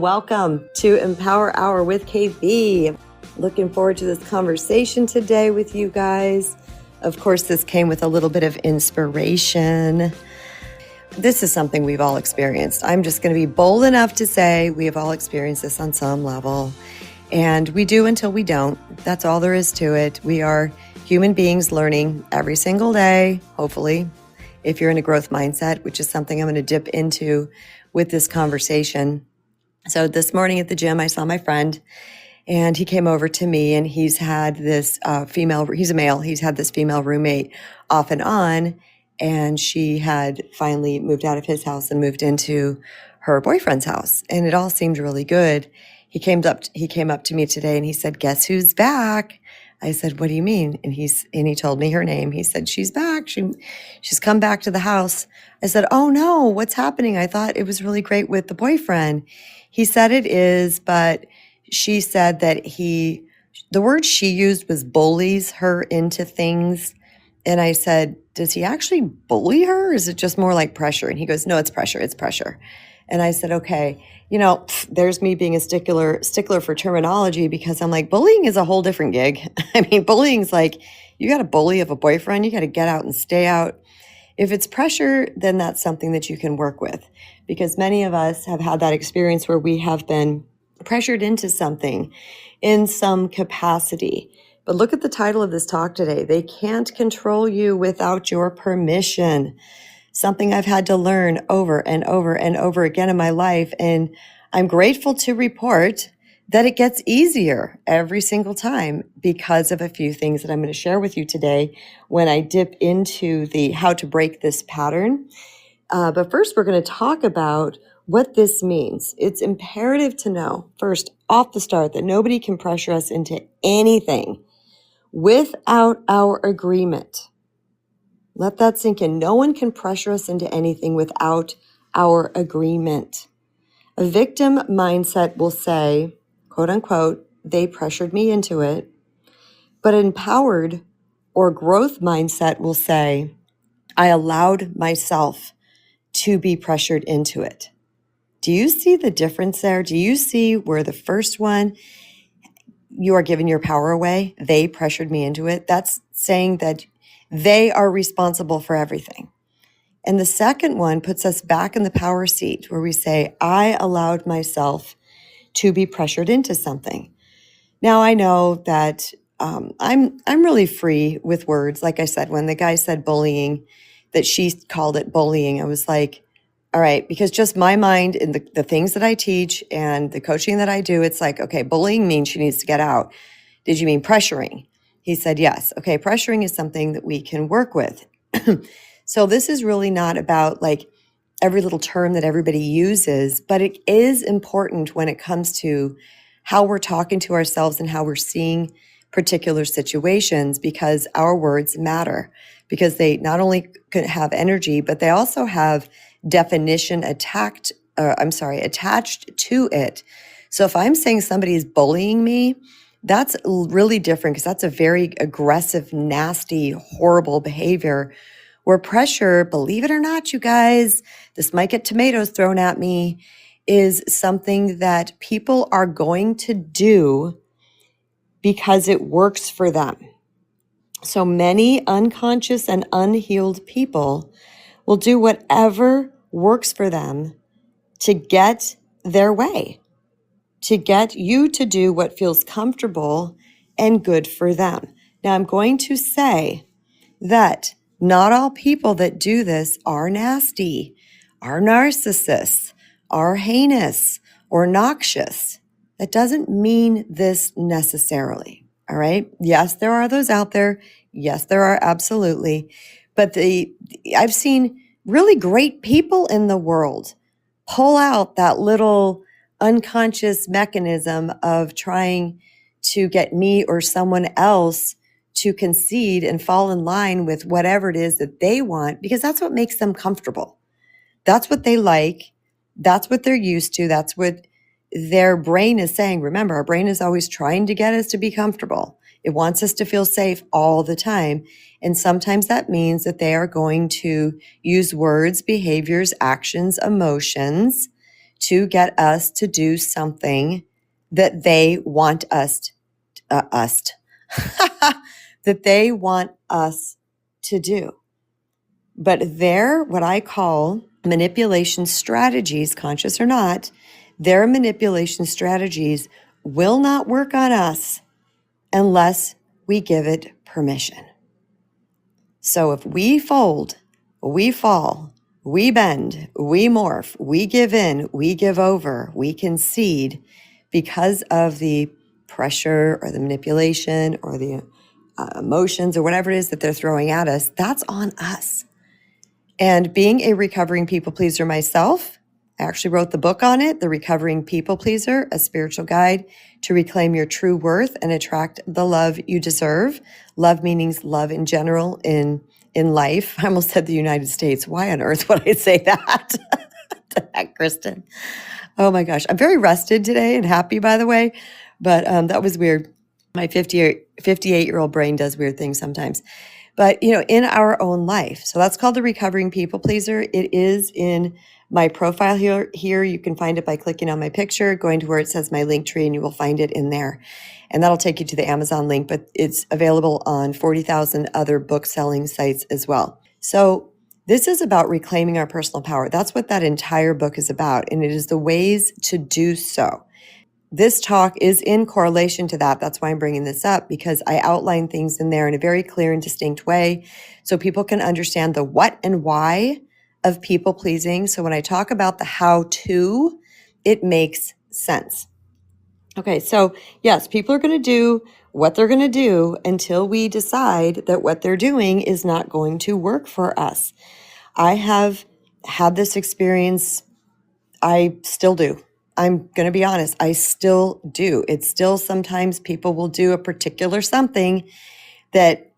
Welcome to Empower Hour with KB. Looking forward to this conversation today with you guys. Of course, this came with a little bit of inspiration. This is something we've all experienced. I'm just going to be bold enough to say we have all experienced this on some level. And we do until we don't. That's all there is to it. We are human beings learning every single day, hopefully, if you're in a growth mindset, which is something I'm going to dip into with this conversation. So this morning at the gym, I saw my friend and he came over to me and he's had this he's a male, he's had this female roommate off and on, and she had finally moved out of his house and moved into her boyfriend's house. And it all seemed really good. He came up to me today and he said, "Guess who's back?" I said, "What do you mean?" And he told me her name. He said, "She's back. She's come back to the house." I said, "Oh no, what's happening? I thought it was really great with the boyfriend." He said it is, but she said that the word she used was bullies her into things. And I said, "Does he actually bully her? Or is it just more like pressure?" And he goes, "No, it's pressure. It's pressure." And I said, "Okay, there's me being a stickler for terminology, because I'm like, bullying is a whole different gig." I mean, bullying's like, you got a bully of a boyfriend, you got to get out and stay out. If it's pressure, then that's something that you can work with, because many of us have had that experience where we have been pressured into something in some capacity. But look at the title of this talk today. They can't control you without your permission. Something I've had to learn over and over and over again in my life. And I'm grateful to report that it gets easier every single time because of a few things that I'm going to share with you today when I dip into the how to break this pattern. But first, we're going to talk about what this means. It's imperative to know, first, off the start, that nobody can pressure us into anything without our agreement. Let that sink in. No one can pressure us into anything without our agreement. A victim mindset will say, quote unquote, "They pressured me into it." But an empowered or growth mindset will say, "I allowed myself to be pressured into it." Do you see the difference there? Do you see where the first one, you are giving your power away? They pressured me into it. That's saying that they are responsible for everything. And the second one puts us back in the power seat where we say, "I allowed myself to be pressured into something." Now, I know that I'm really free with words. Like I said, when the guy said bullying, that she called it bullying, I was like, all right, because just my mind and the things that I teach and the coaching that I do, it's like, okay, bullying means she needs to get out. Did you mean pressuring? He said, yes. Okay, pressuring is something that we can work with. So this is really not about like every little term that everybody uses, but it is important when it comes to how we're talking to ourselves and how we're seeing particular situations, because our words matter, because they not only can have energy, but they also have definition attached to it. So if I'm saying somebody is bullying me, that's really different, because that's a very aggressive, nasty, horrible behavior. Where pressure, believe it or not, you guys, this might get tomatoes thrown at me, is something that people are going to do because it works for them. So many unconscious and unhealed people will do whatever works for them to get their way, to get you to do what feels comfortable and good for them. Now, I'm going to say that not all people that do this are nasty, are narcissists, are heinous, or noxious. That doesn't mean this necessarily, all right? Yes, there are those out there. Yes, there are absolutely. But I've seen really great people in the world pull out that little unconscious mechanism of trying to get me or someone else to concede and fall in line with whatever it is that they want, because that's what makes them comfortable. That's what they like. That's what they're used to. That's what their brain is saying. Remember, our brain is always trying to get us to be comfortable. It wants us to feel safe all the time. And sometimes that means that they are going to use words, behaviors, actions, emotions to get us to do something that they want us that they want us to do. But their, what I call manipulation strategies, conscious or not, their manipulation strategies will not work on us unless we give it permission. So if we fold, we fall, we bend, we morph, we give in, we give over, we concede because of the pressure or the manipulation or the emotions or whatever it is that they're throwing at us, that's on us. And being a recovering people pleaser myself, I actually wrote the book on it, The Recovering People Pleaser, a spiritual guide to reclaim your true worth and attract the love you deserve. Love meanings love in general in life. I almost said the United States. Why on earth would I say that? The heck, Kristen. Oh my gosh. I'm very rested today and happy, by the way, but that was weird. My 58-year-old brain does weird things sometimes. But, in our own life. So that's called The Recovering People Pleaser. It is in my profile here. You can find it by clicking on my picture, going to where it says my link tree, and you will find it in there. And that'll take you to the Amazon link, but it's available on 40,000 other book selling sites as well. So this is about reclaiming our personal power. That's what that entire book is about. And it is the ways to do so. This talk is in correlation to that. That's why I'm bringing this up, because I outline things in there in a very clear and distinct way so people can understand the what and why of people pleasing. So when I talk about the how to, it makes sense. Okay, so yes, people are going to do what they're going to do until we decide that what they're doing is not going to work for us. I have had this experience. I still do. I'm going to be honest. I still do. It's still sometimes people will do a particular something that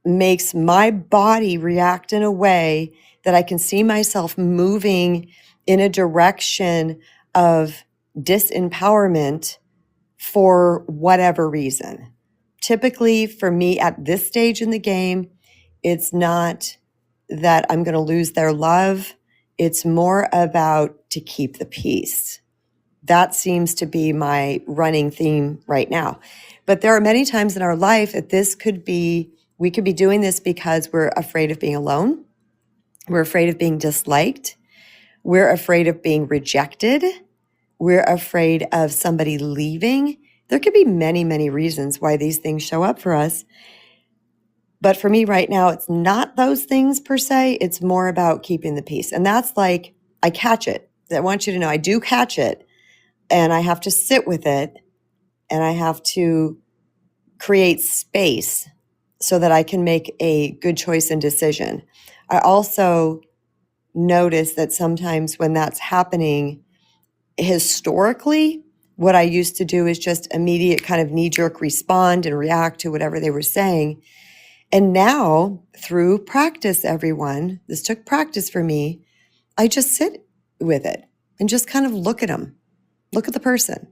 makes my body react in a way that I can see myself moving in a direction of disempowerment for whatever reason. Typically for me at this stage in the game, it's not that I'm going to lose their love. It's more about to keep the peace. That seems to be my running theme right now. But there are many times in our life that we could be doing this because we're afraid of being alone. We're afraid of being disliked. We're afraid of being rejected. We're afraid of somebody leaving. There could be many, many reasons why these things show up for us. But for me right now, it's not those things per se. It's more about keeping the peace. And that's like, I catch it. I want you to know I do catch it. And I have to sit with it. And I have to create space so that I can make a good choice and decision. I also notice that sometimes when that's happening, historically, what I used to do is just immediate kind of knee-jerk respond and react to whatever they were saying. And now, through practice, everyone, this took practice for me, I just sit with it and just kind of look at them, look at the person.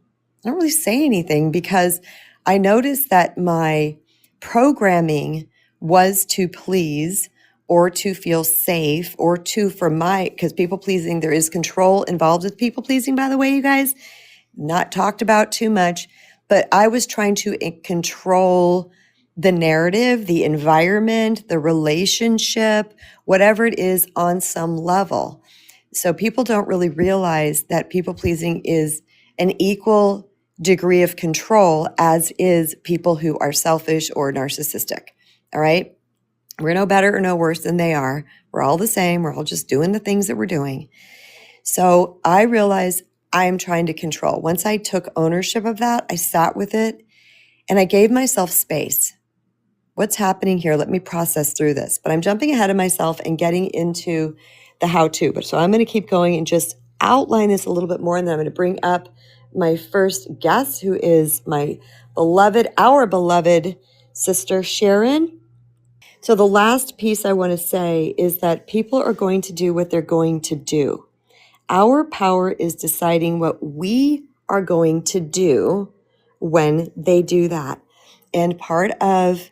I don't really say anything because I noticed that my programming was to please or to feel safe or because people pleasing, there is control involved with people pleasing, by the way, you guys, not talked about too much, but I was trying to control the narrative, the environment, the relationship, whatever it is on some level. So people don't really realize that people pleasing is an equal degree of control as is people who are selfish or narcissistic. All right. We're no better or no worse than they are. We're all the same. We're all just doing the things that we're doing. So I realized I am trying to control. Once I took ownership of that, I sat with it and I gave myself space. What's happening here? Let me process through this. But I'm jumping ahead of myself and getting into the how-to. But so I'm going to keep going and just outline this a little bit more. And then I'm going to bring up my first guest, who is our beloved sister, Sharon. So the last piece I want to say is that people are going to do what they're going to do. Our power is deciding what we are going to do when they do that. And part of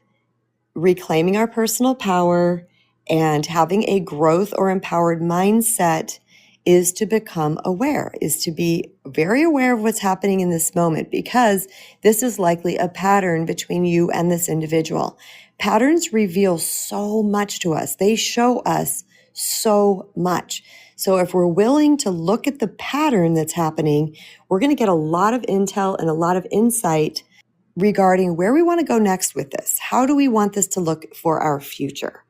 reclaiming our personal power and having a growth or empowered mindset is to become aware, is to be very aware of what's happening in this moment, because this is likely a pattern between you and this individual. Patterns reveal so much to us. They show us so much. So if we're willing to look at the pattern that's happening, we're going to get a lot of intel and a lot of insight regarding where we want to go next with this. How do we want this to look for our future?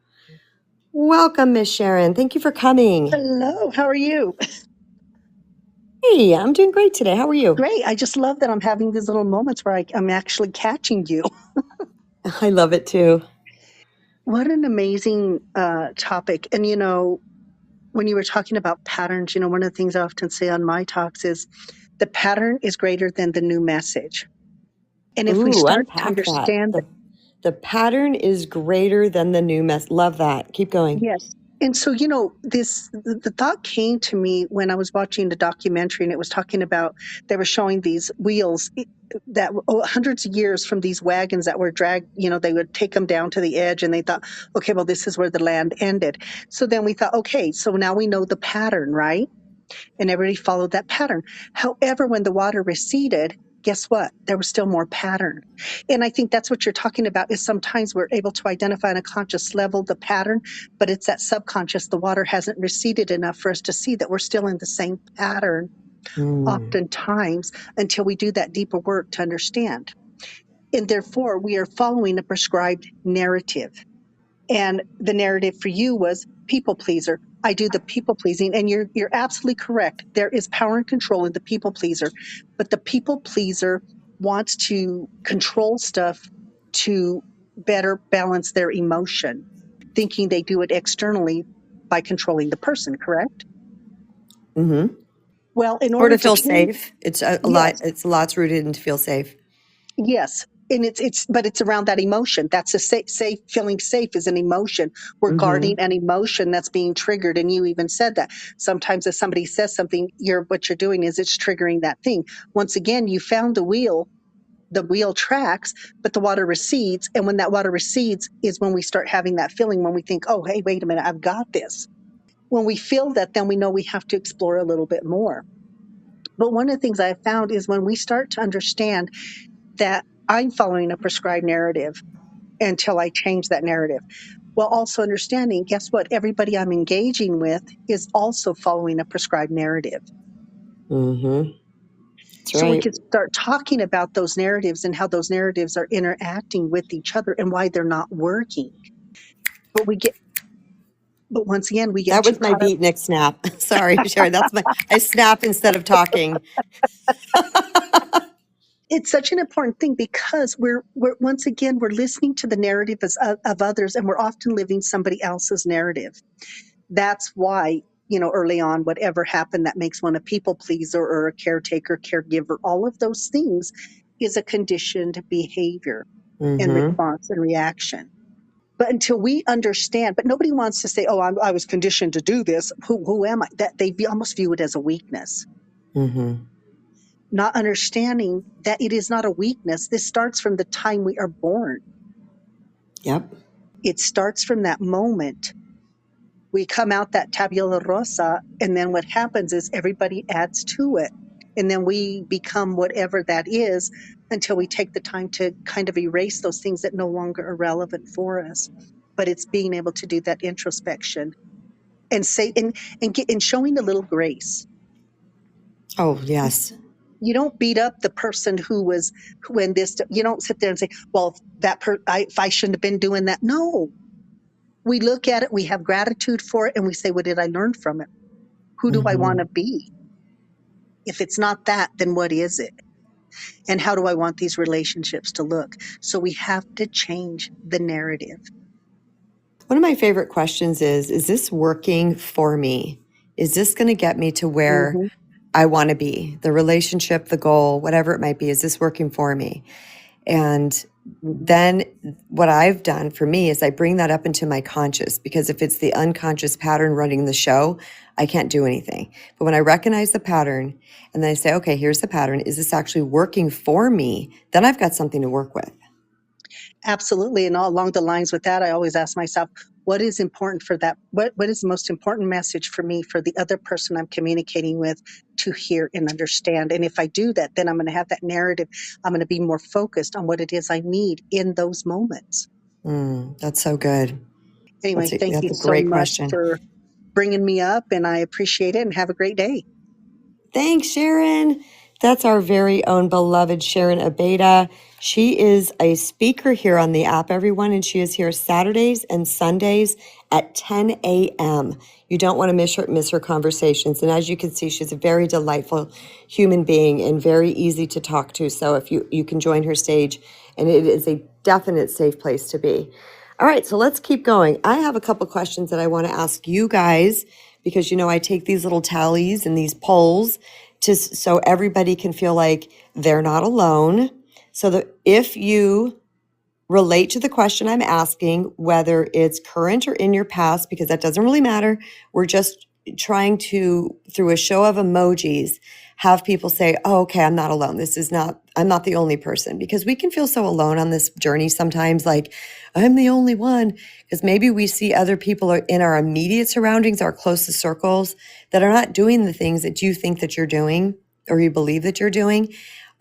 Welcome, Miss Sharon. Thank you for coming. Hello, how are you? Hey, I'm doing great today. How are you? Great. I just love that I'm having these little moments where I'm actually catching you. I love it too. What an amazing topic. And, when you were talking about patterns, one of the things I often say on my talks is the pattern is greater than the new message. And if we Ooh, start to unpack that. understand The pattern is greater than the new mess. Love that. Keep going. Yes. And so, the thought came to me when I was watching the documentary, and it was talking about, they were showing these wheels that hundreds of years from these wagons that were dragged, they would take them down to the edge, and they thought, okay, well, this is where the land ended. So then we thought, okay, so now we know the pattern, right? And everybody followed that pattern. However, when the water receded, guess what? There was still more pattern. And I think that's what you're talking about, is sometimes we're able to identify on a conscious level the pattern, but it's that subconscious. The water hasn't receded enough for us to see that we're still in the same pattern oftentimes, until we do that deeper work to understand. And therefore, we are following a prescribed narrative. And the narrative for you was people pleaser. I do the people pleasing, and you're absolutely correct. There is power and control in the people pleaser, but the people pleaser wants to control stuff to better balance their emotion, thinking they do it externally by controlling the person. Correct? Mm-hmm. Well, in Or order to to feel change, safe. It's a lot. yes, It's lots rooted in to feel safe. yes. And but it's around that emotion. That's a safe, feeling safe is an emotion. We're Mm-hmm. guarding an emotion that's being triggered. And you even said that sometimes if somebody says something, what you're doing is it's triggering that thing. Once again, you found the wheel tracks, but the water recedes. And when that water recedes is when we start having that feeling, when we think, oh, hey, wait a minute, I've got this. When we feel that, then we know we have to explore a little bit more. But one of the things I have found is when we start to understand that I'm following a prescribed narrative until I change that narrative. While also understanding, guess what? Everybody I'm engaging with is also following a prescribed narrative. Mm-hmm. That's So we right. could start talking about those narratives and how those narratives are interacting with each other and why they're not working. But but once again, we get That too was my caught up. beatnik snap. Sorry, Sharon. I snap instead of talking. It's such an important thing because we're once again, we're listening to the narrative of others, and we're often living somebody else's narrative. That's why, early on, whatever happened that makes one a people pleaser or a caretaker, caregiver, all of those things is a conditioned behavior and Mm-hmm. response and reaction. But until we understand, but nobody wants to say, oh, I was conditioned to do this. Who am I? That almost view it as a weakness, Mm-hmm. not understanding that it is not a weakness. This starts from the time we are born. Yep. It starts from that moment we come out that tabula rasa, and then what happens is everybody adds to it, and then we become whatever that is until we take the time to kind of erase those things that no longer are relevant for us. But it's being able to do that introspection and say and showing a little grace. Oh, yes. You don't beat up the person who was when this. You don't sit there and say, "Well, if I shouldn't have been doing that." No, we look at it, we have gratitude for it, and we say, "What did I learn from it? Who do I want Mm-hmm. to be? If it's not that, then what is it? And how do I want these relationships to look?" So we have to change the narrative. One of my favorite questions is this working for me? Is this going to get me to where Hmm. I want to be? The relationship, the goal, whatever it might be, is this working for me? And Hmm. then what I've done for me is I bring that up into my conscious, because if it's the unconscious pattern running the show, I can't do anything. But when I recognize the pattern and then I say, okay, here's the pattern. Is this actually working for me? Then I've got something to work with. Absolutely. And all along the lines with that, I always ask myself, what is important for that? What is the most important message for me, for the other person I'm communicating with to hear and understand? And if I do that, then I'm going to have that narrative. I'm going to be more focused on what it is I need in those moments. That's so good. Anyway, thank you That's a so great much question. for bringing me up, and I appreciate it, and have a great day. Thanks, Sharon. That's our very own beloved Sharon Abeda. She is a speaker here on the app, everyone, and she is here Saturdays and Sundays at 10 a.m. You don't want to miss her conversations. And as you can see, she's a very delightful human being and very easy to talk to. So if you can join her stage, and it is a definite safe place to be. All right, so let's keep going. I have a couple questions that I want to ask you guys because, I take these little tallies and these polls so everybody can feel like they're not alone. So that if you relate to the question I'm asking, whether it's current or in your past, because that doesn't really matter. We're just trying to, through a show of emojis, have people say, oh, okay, I'm not alone. I'm not the only person, because we can feel so alone on this journey sometimes, like I'm the only one, because maybe we see other people in our immediate surroundings, our closest circles, that are not doing the things that you think that you're doing or you believe that you're doing,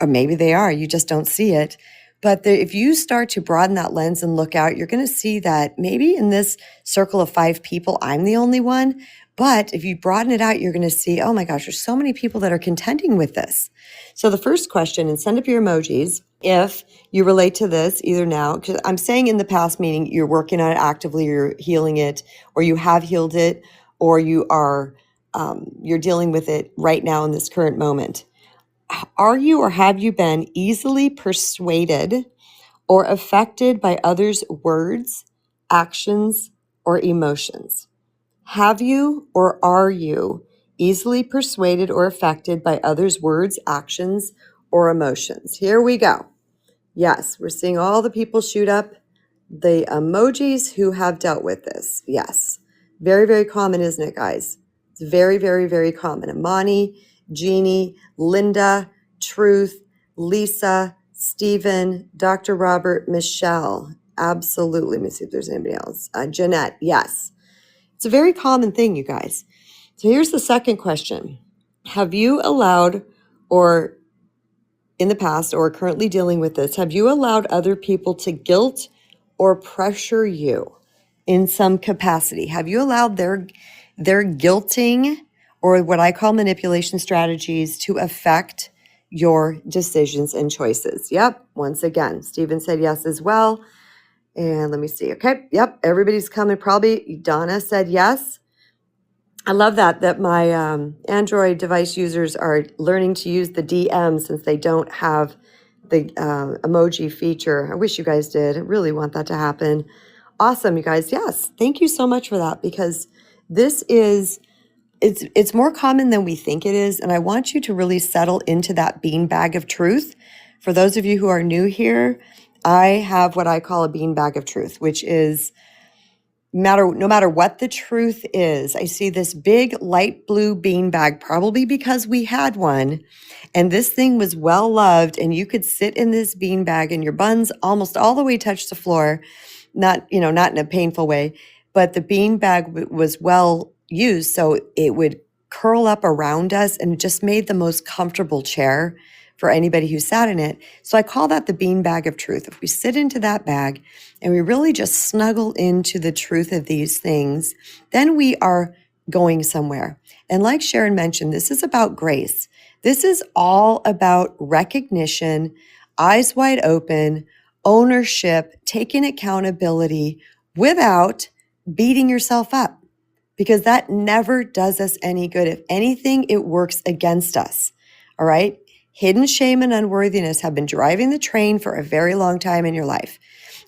or maybe they are, you just don't see it. But if you start to broaden that lens and look out, you're going to see that maybe in this circle of 5 people, I'm the only one. But if you broaden it out, you're going to see, oh my gosh, there's so many people that are contending with this. So the first question, and send up your emojis if you relate to this either now, because I'm saying in the past, meaning you're working on it actively, you're healing it, or you have healed it, or you're dealing with it right now in this current moment. Are you or have you been easily persuaded or affected by others' words, actions, or emotions? Have you or are you easily persuaded or affected by others' words, actions, or emotions? Here we go. Yes, we're seeing all the people shoot up the emojis who have dealt with this. Yes. Very, very common, isn't it, guys? It's very, very, very common. Amani, Jeannie, Linda, Truth, Lisa, Stephen, Dr. Robert, Michelle. Absolutely. Let me see if there's anybody else. Jeanette. Yes. It's a very common thing, you guys. So here's the second question. Have you allowed, or in the past or currently dealing with this, have you allowed other people to guilt or pressure you in some capacity? Have you allowed their guilting, or what I call manipulation strategies, to affect your decisions and choices? Yep. Once again, Stephen said yes as well. And let me see. Okay. Yep. Everybody's coming. Probably Donna said yes. I love that my Android device users are learning to use the DM since they don't have the emoji feature. I wish you guys did. I really want that to happen. Awesome, you guys. Yes, thank you so much for that, because this is, it's more common than we think it is, and I want you to really settle into that beanbag of truth. For those of you who are new here, I have what I call a beanbag of truth, which is no matter what the truth is, I see this big light blue beanbag, probably because we had one, and this thing was well loved, and you could sit in this beanbag and your buns almost all the way touch the floor, not in a painful way, but the beanbag was well used, so it would curl up around us and it just made the most comfortable chair for anybody who sat in it. So I call that the beanbag of truth. If we sit into that bag and we really just snuggle into the truth of these things, then we are going somewhere. And like Sharon mentioned, this is about grace. This is all about recognition, eyes wide open, ownership, taking accountability without beating yourself up, because that never does us any good. If anything, it works against us. All right? Hidden shame and unworthiness have been driving the train for a very long time in your life.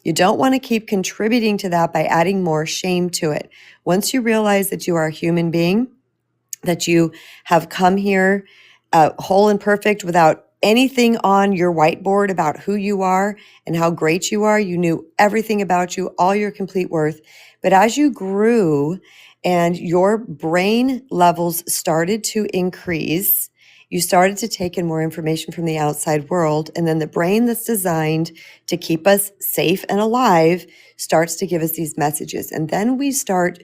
You don't want to keep contributing to that by adding more shame to it. Once you realize that you are a human being, that you have come here whole and perfect without anything on your whiteboard about who you are and how great you are, you knew everything about you, all your complete worth. But as you grew and your brain levels started to increase, you started to take in more information from the outside world. And then the brain that's designed to keep us safe and alive starts to give us these messages. And then we start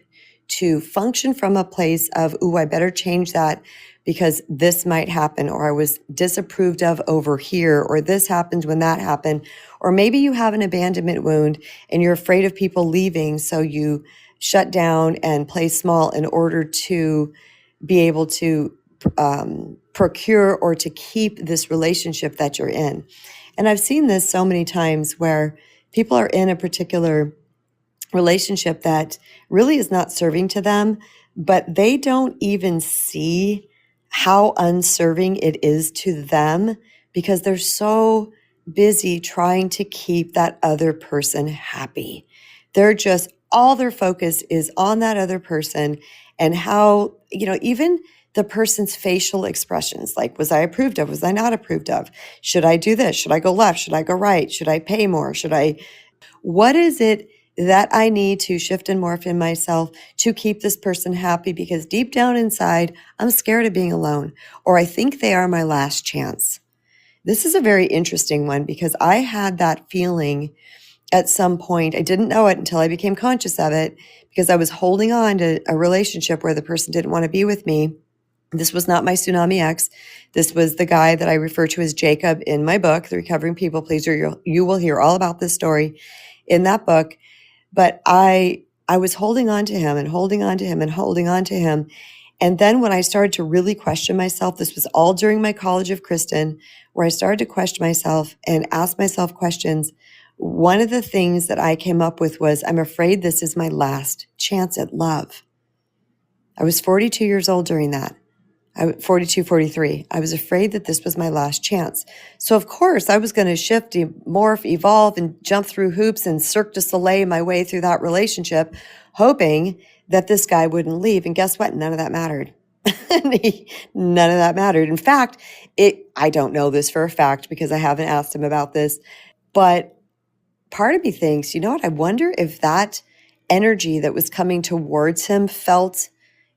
to function from a place of, ooh, I better change that because this might happen, or I was disapproved of over here, or this happened when that happened. Or maybe you have an abandonment wound and you're afraid of people leaving, so you shut down and play small in order to be able to procure or to keep this relationship that you're in. And I've seen this so many times where people are in a particular relationship that really is not serving to them, but they don't even see how unserving it is to them because they're so busy trying to keep that other person happy. They're just, all their focus is on that other person and how, even the person's facial expressions, like, was I approved of? Was I not approved of? Should I do this? Should I go left? Should I go right? Should I pay more? What is it that I need to shift and morph in myself to keep this person happy? Because deep down inside, I'm scared of being alone, or I think they are my last chance. This is a very interesting one because I had that feeling at some point. I didn't know it until I became conscious of it because I was holding on to a relationship where the person didn't want to be with me. This was not my tsunami ex. This was the guy that I refer to as Jacob in my book, The Recovering People Pleaser. You will hear all about this story in that book. But I was holding on to him and holding on to him and holding on to him. And then when I started to really question myself, this was all during my College of Kristen, where I started to question myself and ask myself questions. One of the things that I came up with was, I'm afraid this is my last chance at love. I was 42 years old during that. 42, 43. I was afraid that this was my last chance. So of course I was going to shift, morph, evolve, and jump through hoops and Cirque du Soleil my way through that relationship, hoping that this guy wouldn't leave. And guess what? None of that mattered. None of that mattered. In fact, I don't know this for a fact because I haven't asked him about this, but part of me thinks, you know what? I wonder if that energy that was coming towards him felt,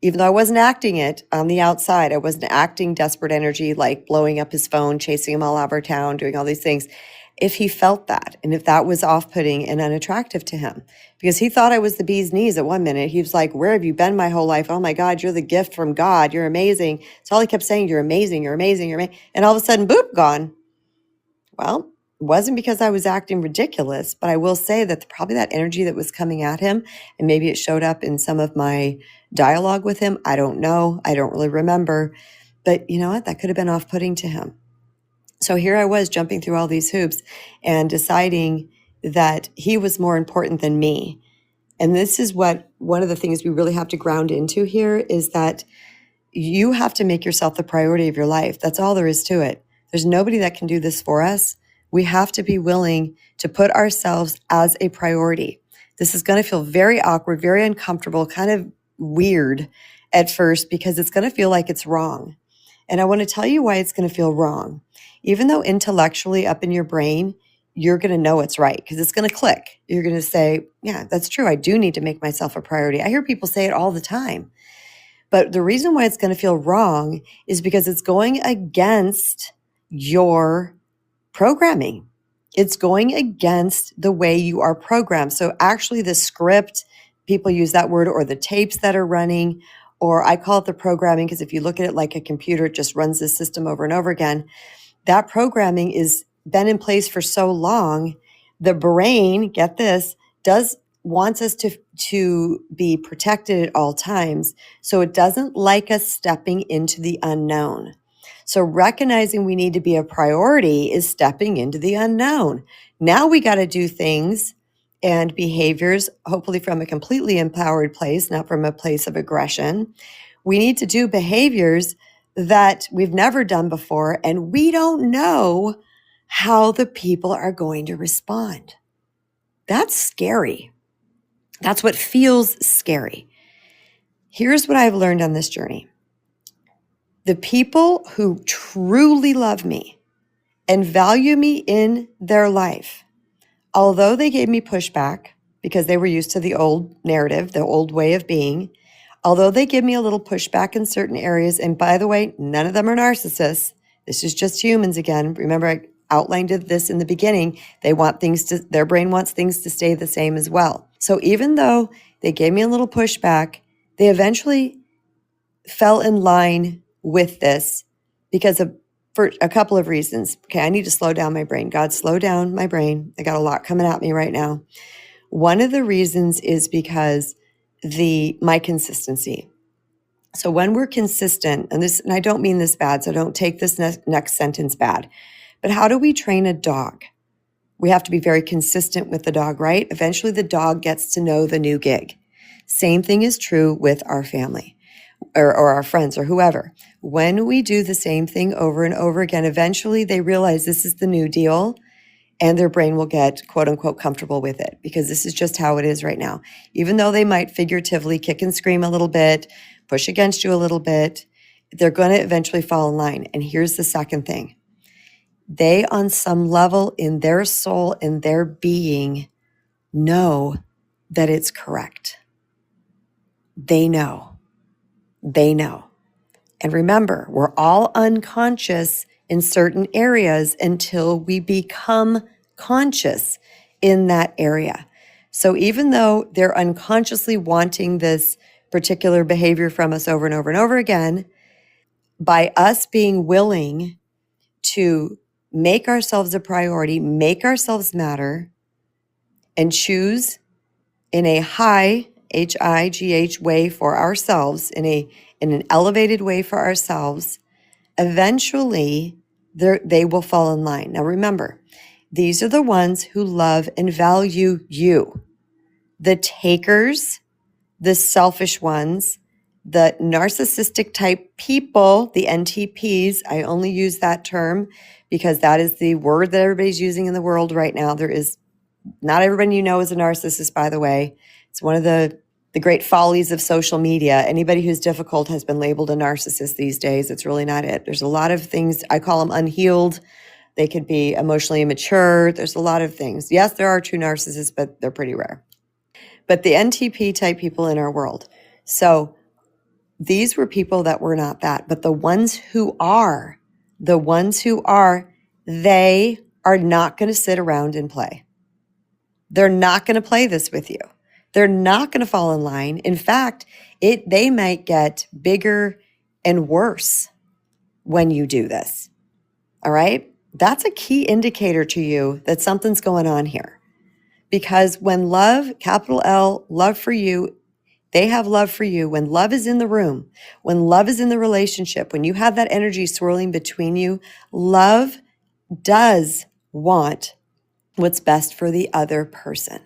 even though I wasn't acting it on the outside, I wasn't acting desperate energy, like blowing up his phone, chasing him all over town, doing all these things. If he felt that, and if that was off-putting and unattractive to him, because he thought I was the bee's knees at one minute. He was like, where have you been my whole life? Oh my God, you're the gift from God. You're amazing. That's all he kept saying. You're amazing. You're amazing. You're amazing. And all of a sudden, boop, gone. Well, it wasn't because I was acting ridiculous, but I will say that probably that energy that was coming at him, and maybe it showed up in some of my dialogue with him. I don't know. I don't really remember. But you know what? That could have been off-putting to him. So here I was jumping through all these hoops and deciding that he was more important than me. And this is what one of the things we really have to ground into here is that you have to make yourself the priority of your life. That's all there is to it. There's nobody that can do this for us. We have to be willing to put ourselves as a priority. This is going to feel very awkward, very uncomfortable, kind of weird at first because it's going to feel like it's wrong. And I want to tell you why it's going to feel wrong. Even though intellectually up in your brain, you're going to know it's right because it's going to click. You're going to say, yeah, that's true. I do need to make myself a priority. I hear people say it all the time. But the reason why it's going to feel wrong is because it's going against your programming. It's going against the way you are programmed. So actually the script, people use that word, or the tapes that are running, or I call it the programming because if you look at it like a computer, it just runs this system over and over again. That programming is been in place for so long. The brain, get this, wants us to be protected at all times. So it doesn't like us stepping into the unknown. So recognizing we need to be a priority is stepping into the unknown. Now we got to do things and behaviors, hopefully from a completely empowered place, not from a place of aggression. We need to do behaviors that we've never done before, and we don't know how the people are going to respond. That's scary. That's what feels scary. Here's what I've learned on this journey. The people who truly love me and value me in their life, although they gave me pushback because they were used to the old narrative, the old way of being, Although they give me a little pushback in certain areas, and by the way, none of them are narcissists. This is just humans again. Remember, I outlined this in the beginning. Their brain wants things to stay the same as well. So even though they gave me a little pushback, they eventually fell in line with this for a couple of reasons. Okay, I need to slow down my brain. God, slow down my brain. I got a lot coming at me right now. One of the reasons is because my consistency. So when we're consistent, and I don't mean this bad, so don't take this next sentence bad, but how do we train a dog? We have to be very consistent with the dog, right? Eventually the dog gets to know the new gig. Same thing is true with our family or our friends or whoever. When we do the same thing over and over again, eventually they realize this is the new deal, and their brain will get quote unquote comfortable with it, because this is just how it is right now. Even though they might figuratively kick and scream a little bit, push against you a little bit, they're going to eventually fall in line. And here's the second thing. They, on some level in their soul, in their being, know that it's correct. They know. They know. And remember, we're all unconscious in certain areas until we become conscious in that area. So even though they're unconsciously wanting this particular behavior from us over and over and over again, by us being willing to make ourselves a priority, make ourselves matter, and choose in a high, H-I-G-H way for ourselves, in an elevated way for ourselves, eventually they will fall in line. Now remember, these are the ones who love and value you. The takers, the selfish ones, the narcissistic type people, the NTPs, I only use that term because that is the word that everybody's using in the world right now. Not everybody you know is a narcissist, by the way. It's one of the great follies of social media. Anybody who's difficult has been labeled a narcissist these days. It's really not it. There's a lot of things. I call them unhealed. They could be emotionally immature. There's a lot of things. Yes, there are true narcissists, but they're pretty rare. But the NTP type people in our world. So these were people that were not that. But the ones who are, they are not going to sit around and play. They're not going to play this with you. They're not going to fall in line. In fact, they might get bigger and worse when you do this. All right? That's a key indicator to you that something's going on here. Because when love, capital L, love for you, they have love for you. When love is in the room, when love is in the relationship, when you have that energy swirling between you, love does want what's best for the other person.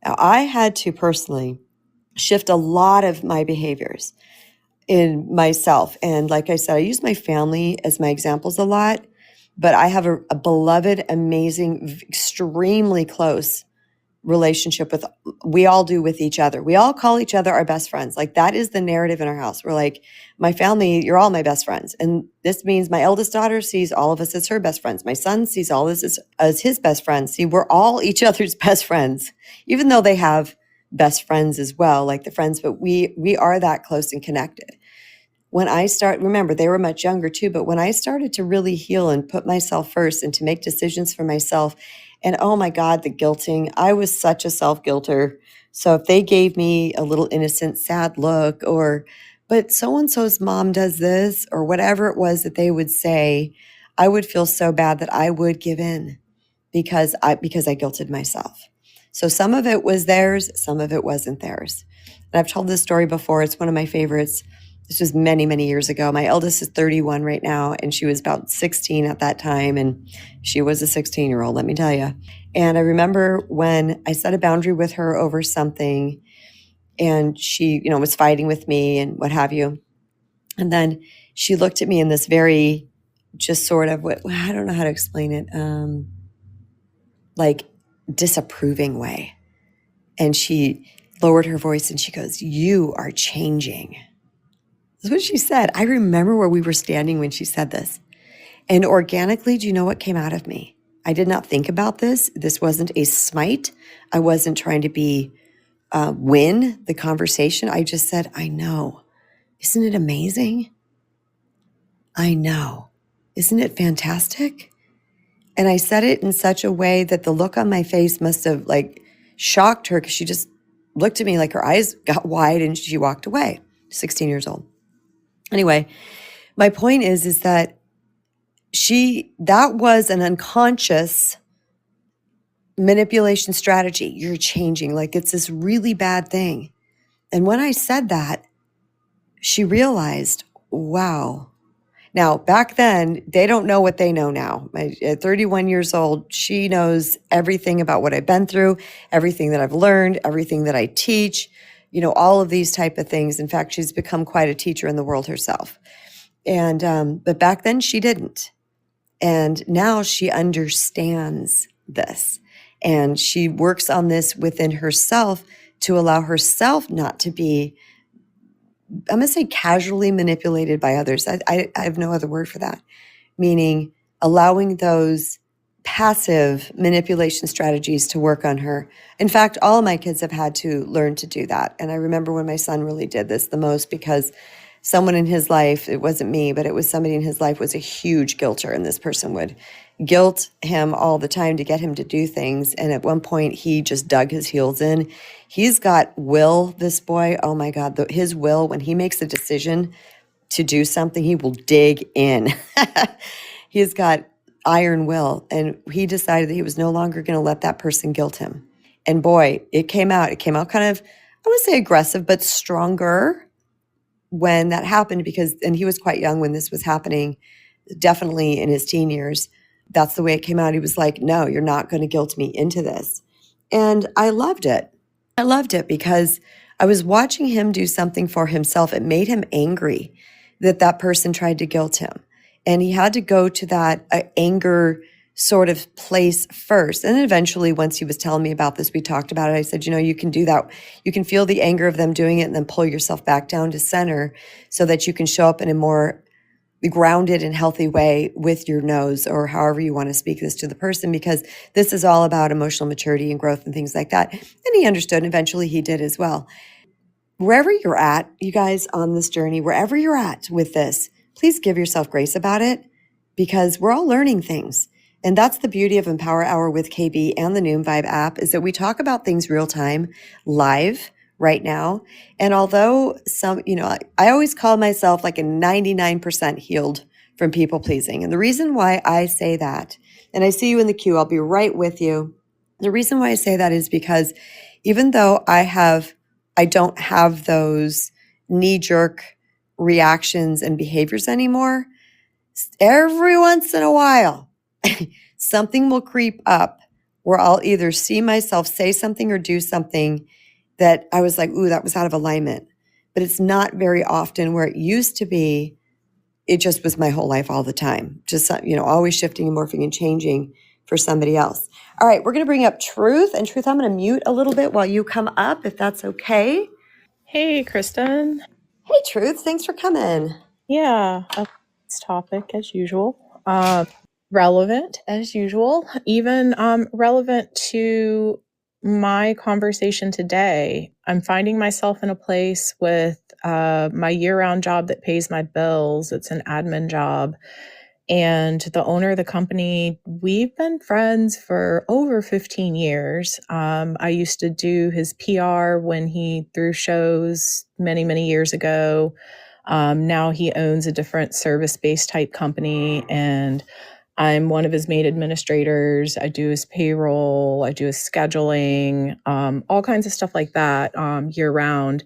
Now, I had to personally shift a lot of my behaviors in myself. And like I said, I use my family as my examples a lot, but I have a beloved, amazing, extremely close relationship we all do with each other. We all call each other our best friends. Like that is the narrative in our house. We're like, my family, you're all my best friends. And this means my eldest daughter sees all of us as her best friends. My son sees all of us as his best friends. See, we're all each other's best friends, even though they have best friends as well, like the friends, but we are that close and connected. Remember, they were much younger too, but when I started to really heal and put myself first and to make decisions for myself, and oh my God, the guilting, I was such a self-guilter. So if they gave me a little innocent, sad look but so-and-so's mom does this or whatever it was that they would say, I would feel so bad that I would give in because I guilted myself. So some of it was theirs, some of it wasn't theirs. And I've told this story before. It's one of my favorites. This was many, many years ago. My eldest is 31 right now, and she was about 16 at that time, and she was a 16-year-old, let me tell you. And I remember when I set a boundary with her over something, and she, was fighting with me and what have you. And then she looked at me in this very, just sort of, I don't know how to explain it, like disapproving way. And she lowered her voice and she goes, "You are changing." That's what she said. I remember where we were standing when she said this. And organically, do you know what came out of me? I did not think about this. This wasn't a smite. I wasn't trying to be win the conversation, I just said, I know. Isn't it amazing? I know. Isn't it fantastic? And I said it in such a way that the look on my face must have like shocked her, because she just looked at me like her eyes got wide and she walked away. 16 years old. Anyway, my point is that that was an unconscious manipulation strategy. You're changing, like it's this really bad thing. And when I said that, she realized, wow. Now, back then, they don't know what they know now. At 31 years old, she knows everything about what I've been through, everything that I've learned, everything that I teach, all of these type of things. In fact, she's become quite a teacher in the world herself. And but back then she didn't. And now she understands this. And she works on this within herself to allow herself not to be, I'm going to say, casually manipulated by others. I have no other word for that. Meaning allowing those passive manipulation strategies to work on her. In fact, all of my kids have had to learn to do that. And I remember when my son really did this the most, because someone in his life, it wasn't me, but it was somebody in his life, was a huge guilter. And this person would guilt him all the time to get him to do things. And at one point, he just dug his heels in. He's got will, this boy. Oh my God, his will, when he makes a decision to do something, he will dig in. He's got iron will. And he decided that he was no longer going to let that person guilt him. And boy, it came out kind of, I would say aggressive, but stronger when that happened, and he was quite young when this was happening, definitely in his teen years. That's the way it came out. He was like, no, you're not going to guilt me into this. And I loved it. I loved it because I was watching him do something for himself. It made him angry that person tried to guilt him. And he had to go to that anger sort of place first. And then eventually, once he was telling me about this, we talked about it. I said, you can do that. You can feel the anger of them doing it and then pull yourself back down to center so that you can show up in a more grounded and healthy way with your nose, or however you want to speak this to the person, because this is all about emotional maturity and growth and things like that. And he understood, and eventually he did as well. Wherever you're at, you guys, on this journey, wherever you're at with this, please give yourself grace about it, because we're all learning things. And that's the beauty of Empower Hour with KB and the Noom Vibe app, is that we talk about things real time, live, right now. And although I always call myself like a 99% healed from people pleasing. And the reason why I say that, and I see you in the queue, I'll be right with you. The reason why I say that is because even though I don't have those knee-jerk reactions and behaviors anymore, every once in a while, something will creep up where I'll either see myself say something or do something that I was like, ooh, that was out of alignment. But it's not very often. Where it used to be, it just was my whole life all the time. Just, always shifting and morphing and changing for somebody else. All right, we're going to bring up Truth. And Truth, I'm going to mute a little bit while you come up, if that's okay. Hey, Kristen. Hey, Truth. Thanks for coming. Yeah, this topic as usual. Relevant as usual. Even relevant to my conversation today. I'm finding myself in a place with my year-round job that pays my bills. It's an admin job. And the owner of the company, we've been friends for over 15 years. I used to do his PR when he threw shows many, many years ago. Now he owns a different service-based type company, and I'm one of his main administrators. I do his payroll, I do his scheduling, all kinds of stuff like that year round.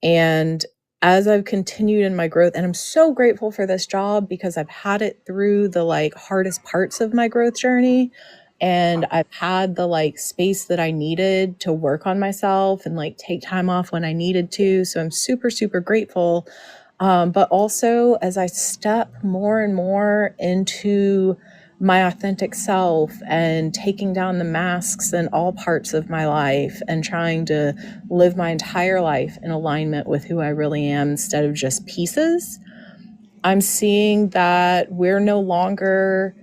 And as I've continued in my growth, and I'm so grateful for this job because I've had it through the hardest parts of my growth journey. And I've had the space that I needed to work on myself and take time off when I needed to. So I'm super, super grateful. But also as I step more and more into my authentic self and taking down the masks in all parts of my life and trying to live my entire life in alignment with who I really am instead of just pieces, I'm seeing that we're no longer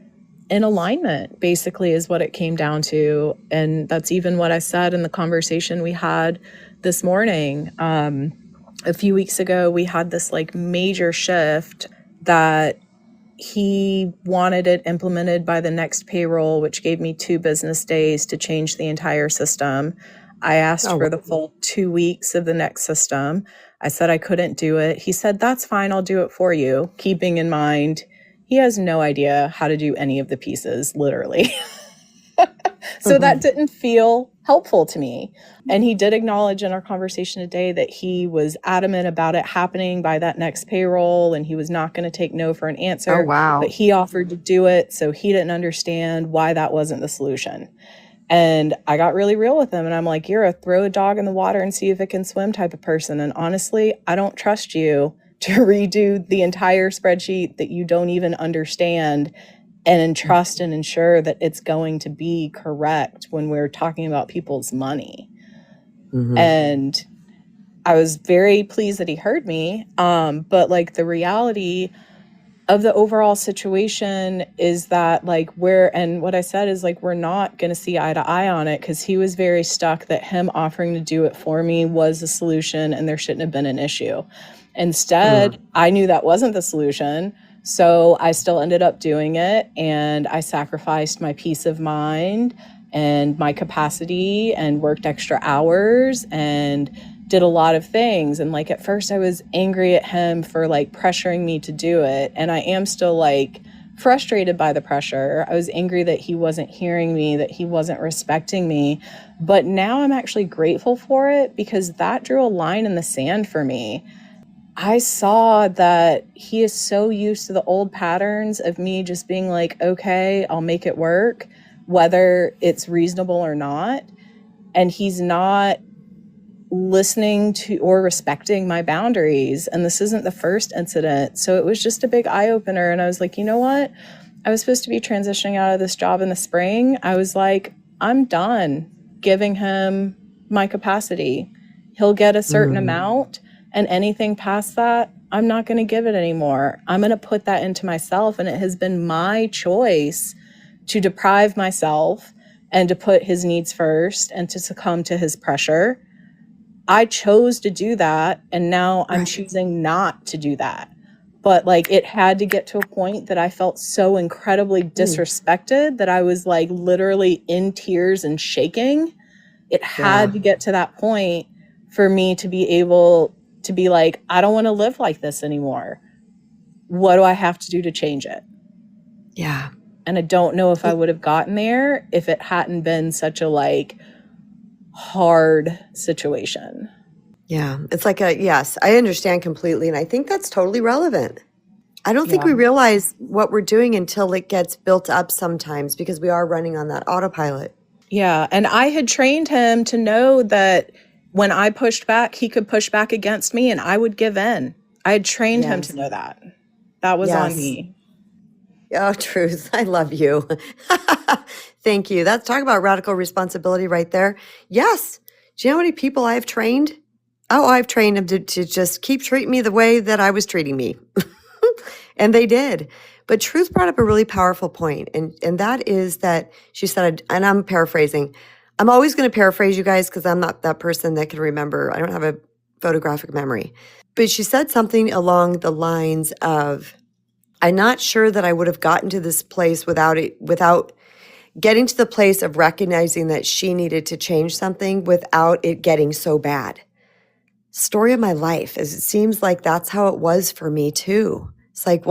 in alignment, basically, is what it came down to. And that's even what I said in the conversation we had this morning. A few weeks ago, we had this like major shift that he wanted it implemented by the next payroll, which gave me 2 business days to change the entire system. I asked for the full 2 weeks of the next system. I said I couldn't do it. He said, that's fine, I'll do it for you. Keeping in mind, he has no idea how to do any of the pieces, literally. So that didn't feel helpful to me. And he did acknowledge in our conversation today that he was adamant about it happening by that next payroll, and he was not going to take no for an answer. Oh, wow. But he offered to do it, so he didn't understand why that wasn't the solution. And I got really real with him, and I'm like, you're a throw a dog in the water and see if it can swim type of person. And honestly, I don't trust you to redo the entire spreadsheet that you don't even understand and trust and ensure that it's going to be correct when we're talking about people's money. And I was very pleased that he heard me. But like the reality of the overall situation is that like and what I said is like, we're not going to see eye to eye on it, because he was very stuck that him offering to do it for me was the solution and there shouldn't have been an issue. Instead, I knew that wasn't the solution. So I still ended up doing it, and I sacrificed my peace of mind and my capacity and worked extra hours and did a lot of things. And like at first I was angry at him for like pressuring me to do it. And I am still like frustrated by the pressure. I was angry that he wasn't hearing me, that he wasn't respecting me. But now I'm actually grateful for it, because that drew a line in the sand for me. I saw that he is so used to the old patterns of me just being like, okay, I'll make it work, whether it's reasonable or not. And he's not listening to or respecting my boundaries. And this isn't the first incident. So it was just a big eye opener. And I was like, you know what? I was supposed to be transitioning out of this job in the spring. I was like, I'm done giving him my capacity. He'll get a certain amount, and anything past that, I'm not going to give it anymore. I'm going to put that into myself. And it has been my choice to deprive myself and to put his needs first and to succumb to his pressure. I chose to do that, and now I'm choosing not to do that. But like, it had to get to a point that I felt so incredibly disrespected that I was like literally in tears and shaking. It had to get to that point for me to be able to be like, I don't want to live like this anymore. What do I have to do to change it? Yeah. And I don't know if I would have gotten there if it hadn't been such a like hard situation. Yeah. It's like yes, I understand completely. And I think that's totally relevant. I don't think we realize what we're doing until it gets built up sometimes, because we are running on that autopilot. Yeah. And I had trained him to know that when I pushed back, he could push back against me and I would give in. I had trained him to know that. That was on me. Oh, truth. I love you. Thank you. That's talk about radical responsibility right there. Yes. Do you know how many people I've trained? Oh, I've trained them to just keep treating me the way that I was treating me. And they did. But Truth brought up a really powerful point. And that is that she said, and I'm paraphrasing, I'm always going to paraphrase you guys because I'm not that person that can remember. I don't have a photographic memory. But she said something along the lines of, I'm not sure that I would have gotten to this place without getting to the place of recognizing that she needed to change something without it getting so bad. Story of my life, as it seems like that's how it was for me too. It's like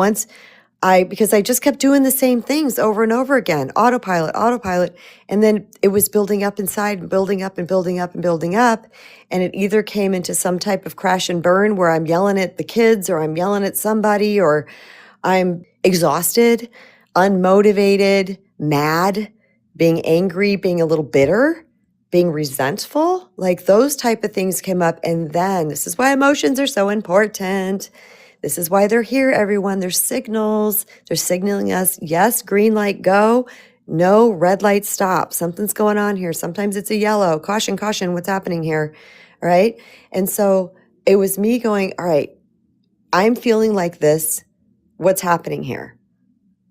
because I just kept doing the same things over and over again, autopilot. And then it was building up inside and building up and building up and building up. And it either came into some type of crash and burn where I'm yelling at the kids or I'm yelling at somebody or I'm exhausted, unmotivated, mad, being angry, being a little bitter, being resentful. Like those type of things came up. And then this is why emotions are so important. This is why they're here, everyone. They're signals. They're signaling us, yes, green light, go. No, red light, stop. Something's going on here. Sometimes it's a yellow. Caution, caution, what's happening here? All right. And so it was me going, all right, I'm feeling like this. What's happening here?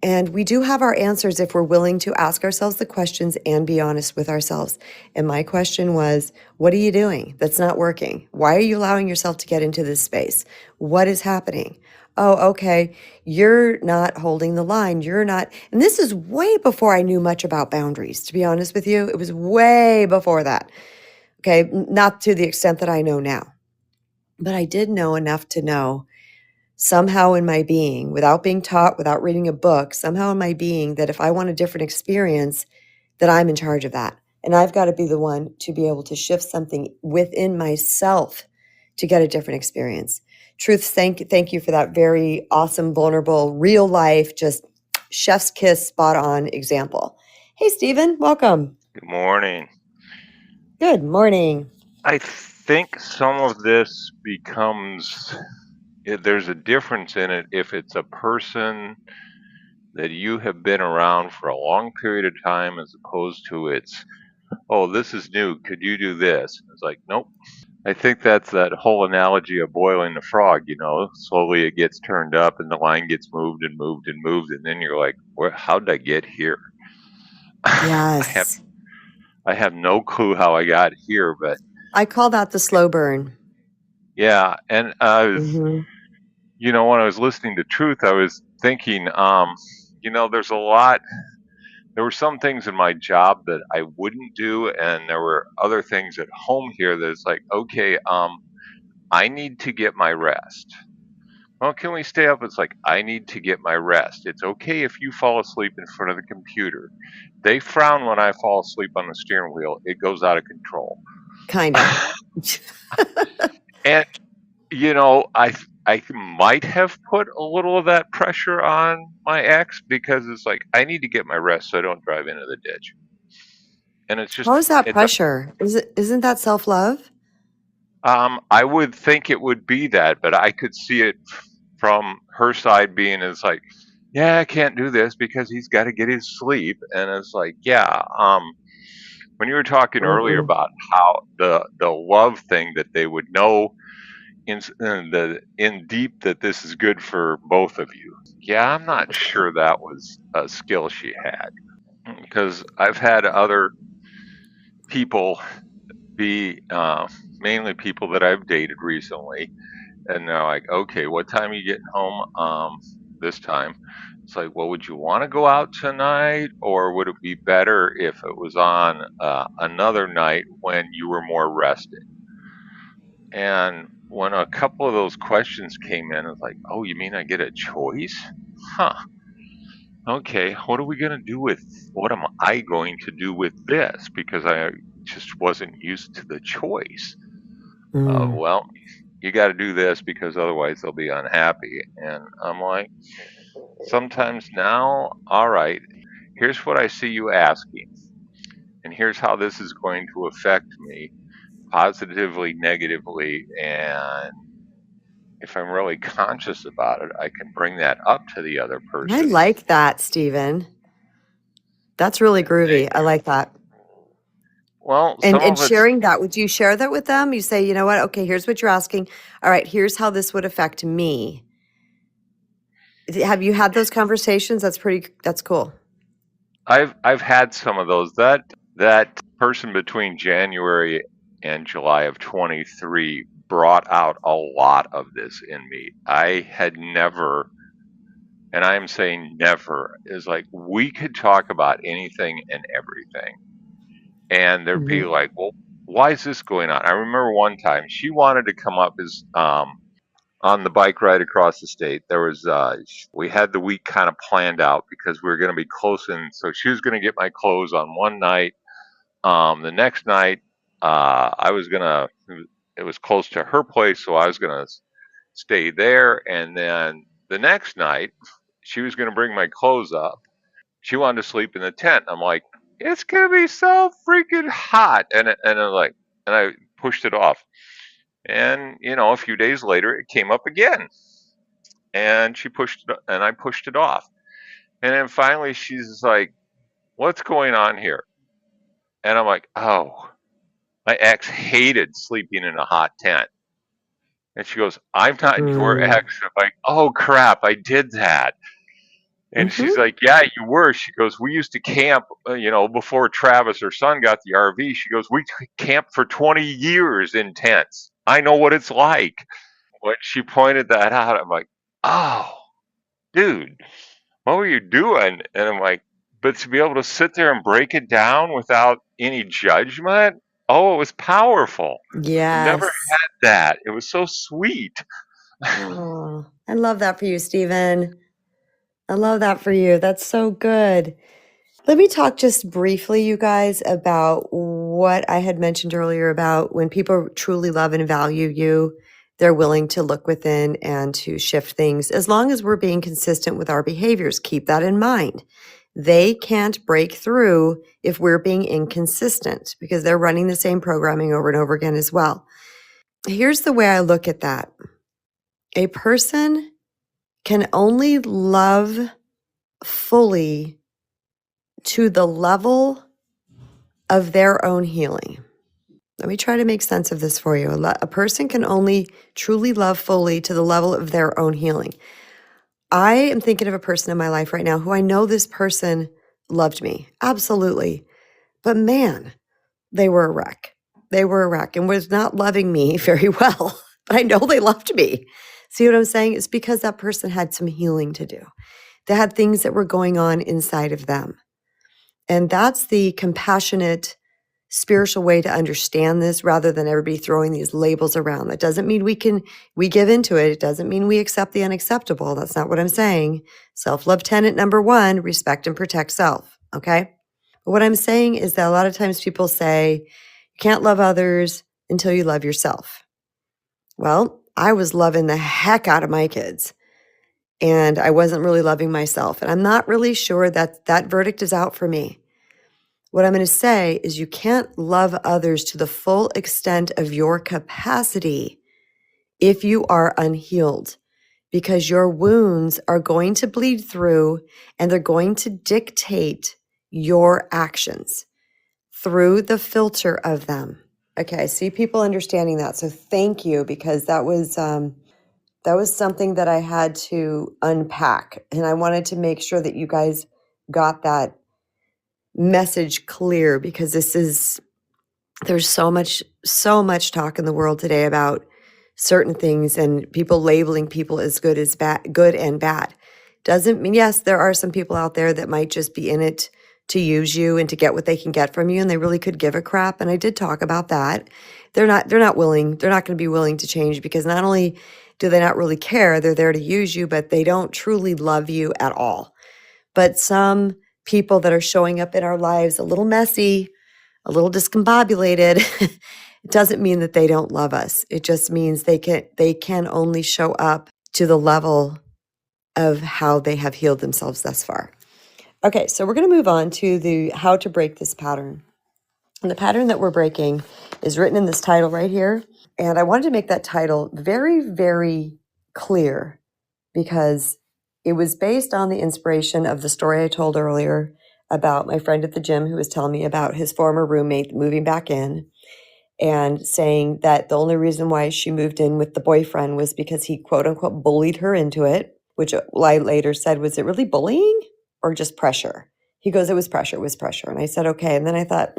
And we do have our answers if we're willing to ask ourselves the questions and be honest with ourselves. And my question was, what are you doing that's not working? Why are you allowing yourself to get into this space? What is happening? Oh, okay. You're not holding the line. You're not. And this is way before I knew much about boundaries, to be honest with you. It was way before that. Okay. Not to the extent that I know now, but I did know enough to know somehow in my being, without being taught, without reading a book, somehow in my being, that if I want a different experience, that I'm in charge of that. And I've got to be the one to be able to shift something within myself to get a different experience. Truth, thank you for that very awesome, vulnerable, real life, just chef's kiss, spot on example. Hey, Stephen, welcome. Good morning. Good morning. I think some of this becomes, there's a difference in it if it's a person that you have been around for a long period of time as opposed to it's, oh, this is new. Could you do this? It's like, nope. I think that's that whole analogy of boiling the frog, slowly it gets turned up and the line gets moved and moved and moved. And then you're like, how did I get here? Yes. I have no clue how I got here, but I call that the slow burn. yeah. And I was, when I was listening to Truth, I was thinking, there's a lot, there were some things in my job that I wouldn't do. And there were other things at home here that it's like, okay, I need to get my rest. Well, can we stay up? It's like, I need to get my rest. It's okay if you fall asleep in front of the computer. They frown when I fall asleep on the steering wheel. It goes out of control. Kind of. And, I might have put a little of that pressure on my ex because it's like, I need to get my rest so I don't drive into the ditch. And it's just, How is that pressure? Isn't that self-love? I would think it would be that, but I could see it from her side being it's like, yeah, I can't do this because he's got to get his sleep. And it's like, yeah, when you were talking earlier about how the love thing that they would know in deep that this is good for both of you. Yeah, I'm not sure that was a skill she had, because I've had other people be mainly people that I've dated recently, and they're like, okay, what time are you getting home this time? It's like, well, would you want to go out tonight, or would it be better if it was on another night when you were more rested? And when a couple of those questions came in, it's like, oh, you mean I get a choice? Huh. Okay, what are we going to do what am I going to do with this? Because I just wasn't used to the choice. Well, you got to do this because otherwise they'll be unhappy. And I'm like, sometimes now, all right, here's what I see you asking. And here's how this is going to affect me positively, negatively, and if I'm really conscious about it, I can bring that up to the other person. I like that, Stephen. That's really groovy. I like that. Well, and sharing that, would you share that with them? You say, you know what? Okay, here's what you're asking. All right, here's how this would affect me. Have you had those conversations? That's cool. I've had some of those. That person between January and July of 23 brought out a lot of this in me. I had never, and I'm saying never, is like, we could talk about anything and everything. And there'd be like, well, why is this going on? I remember one time she wanted to come up as on the bike ride across the state. There was we had the week kind of planned out because we were going to be close, and so she was going to get my clothes on one night. The next night, it was close to her place, so I was going to stay there. And then the next night, she was going to bring my clothes up. She wanted to sleep in the tent. I'm like, it's going to be so freaking hot. And I pushed it off. And, a few days later, it came up again. And I pushed it off. And then finally, she's like, what's going on here? And I'm like, oh, my ex hated sleeping in a hot tent. And she goes, I'm not your ex. I'm like, oh, crap, I did that. And she's like, yeah, you were. She goes, we used to camp, before Travis, her son, got the RV. She goes, we camped for 20 years in tents. I know what it's like. When she pointed that out, I'm like, oh, dude, what were you doing? And I'm like, but to be able to sit there and break it down without any judgment, oh, it was powerful. I've never Yes. had that. It was so sweet. Oh, I love that for you, Stephen. I love that for you. That's so good. Let me talk just briefly, you guys, about what I had mentioned earlier about when people truly love and value you, they're willing to look within and to shift things as long as we're being consistent with our behaviors. Keep that in mind. They can't break through if we're being inconsistent because they're running the same programming over and over again as well. Here's the way I look at that. A person can only love fully to the level of their own healing. Let me try to make sense of this for you. A person can only truly love fully to the level of their own healing. I am thinking of a person in my life right now who I know this person loved me. Absolutely. But man, they were a wreck. They were a wreck and was not loving me very well. But I know they loved me. See what I'm saying? It's because that person had some healing to do. They had things that were going on inside of them. And that's the compassionate, spiritual way to understand this rather than everybody throwing these labels around. That doesn't mean we give into it. It doesn't mean we accept the unacceptable. That's not what I'm saying. Self-love tenet number 1, respect and protect self. Okay. But what I'm saying is that a lot of times people say, you can't love others until you love yourself. Well, I was loving the heck out of my kids and I wasn't really loving myself. And I'm not really sure that that verdict is out for me. What I'm going to say is you can't love others to the full extent of your capacity if you are unhealed, because your wounds are going to bleed through and they're going to dictate your actions through the filter of them. Okay, I see people understanding that. So thank you, because that was something that I had to unpack. And I wanted to make sure that you guys got that message clear, because there's so much talk in the world today about certain things and people labeling people as good and bad. Doesn't mean, yes, there are some people out there that might just be in it to use you and to get what they can get from you, and they really could give a crap. And I did talk about that. They're not going to be willing to change, because not only do they not really care, they're there to use you, but they don't truly love you at all. But some people that are showing up in our lives a little messy, a little discombobulated, it doesn't mean that they don't love us. It just means they can only show up to the level of how they have healed themselves thus far. Okay, so we're going to move on to the how to break this pattern. And the pattern that we're breaking is written in this title right here. And I wanted to make that title very, very clear, because it was based on the inspiration of the story I told earlier about my friend at the gym who was telling me about his former roommate moving back in and saying that the only reason why she moved in with the boyfriend was because he, quote unquote, bullied her into it, which I later said, was it really bullying or just pressure? He goes, it was pressure. And I said, okay. And then I thought,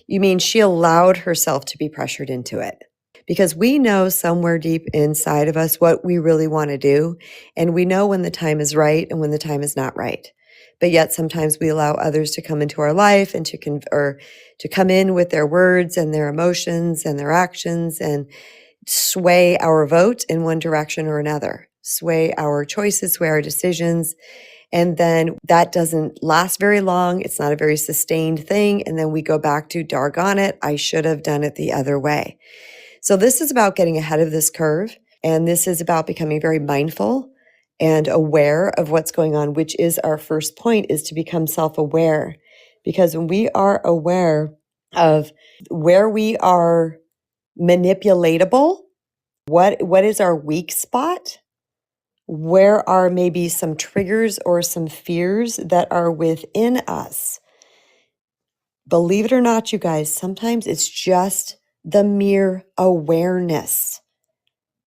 you mean she allowed herself to be pressured into it? Because we know somewhere deep inside of us what we really want to do. And we know when the time is right and when the time is not right. But yet sometimes we allow others to come into our life and to come in with their words and their emotions and their actions and sway our vote in one direction or another, sway our choices, sway our decisions. And then that doesn't last very long. It's not a very sustained thing. And then we go back to, doggone it, I should have done it the other way. So this is about getting ahead of this curve. And this is about becoming very mindful and aware of what's going on, which is our first point, is to become self-aware. Because when we are aware of where we are manipulatable, what is our weak spot, where are maybe some triggers or some fears that are within us. Believe it or not, you guys, sometimes it's just the mere awareness.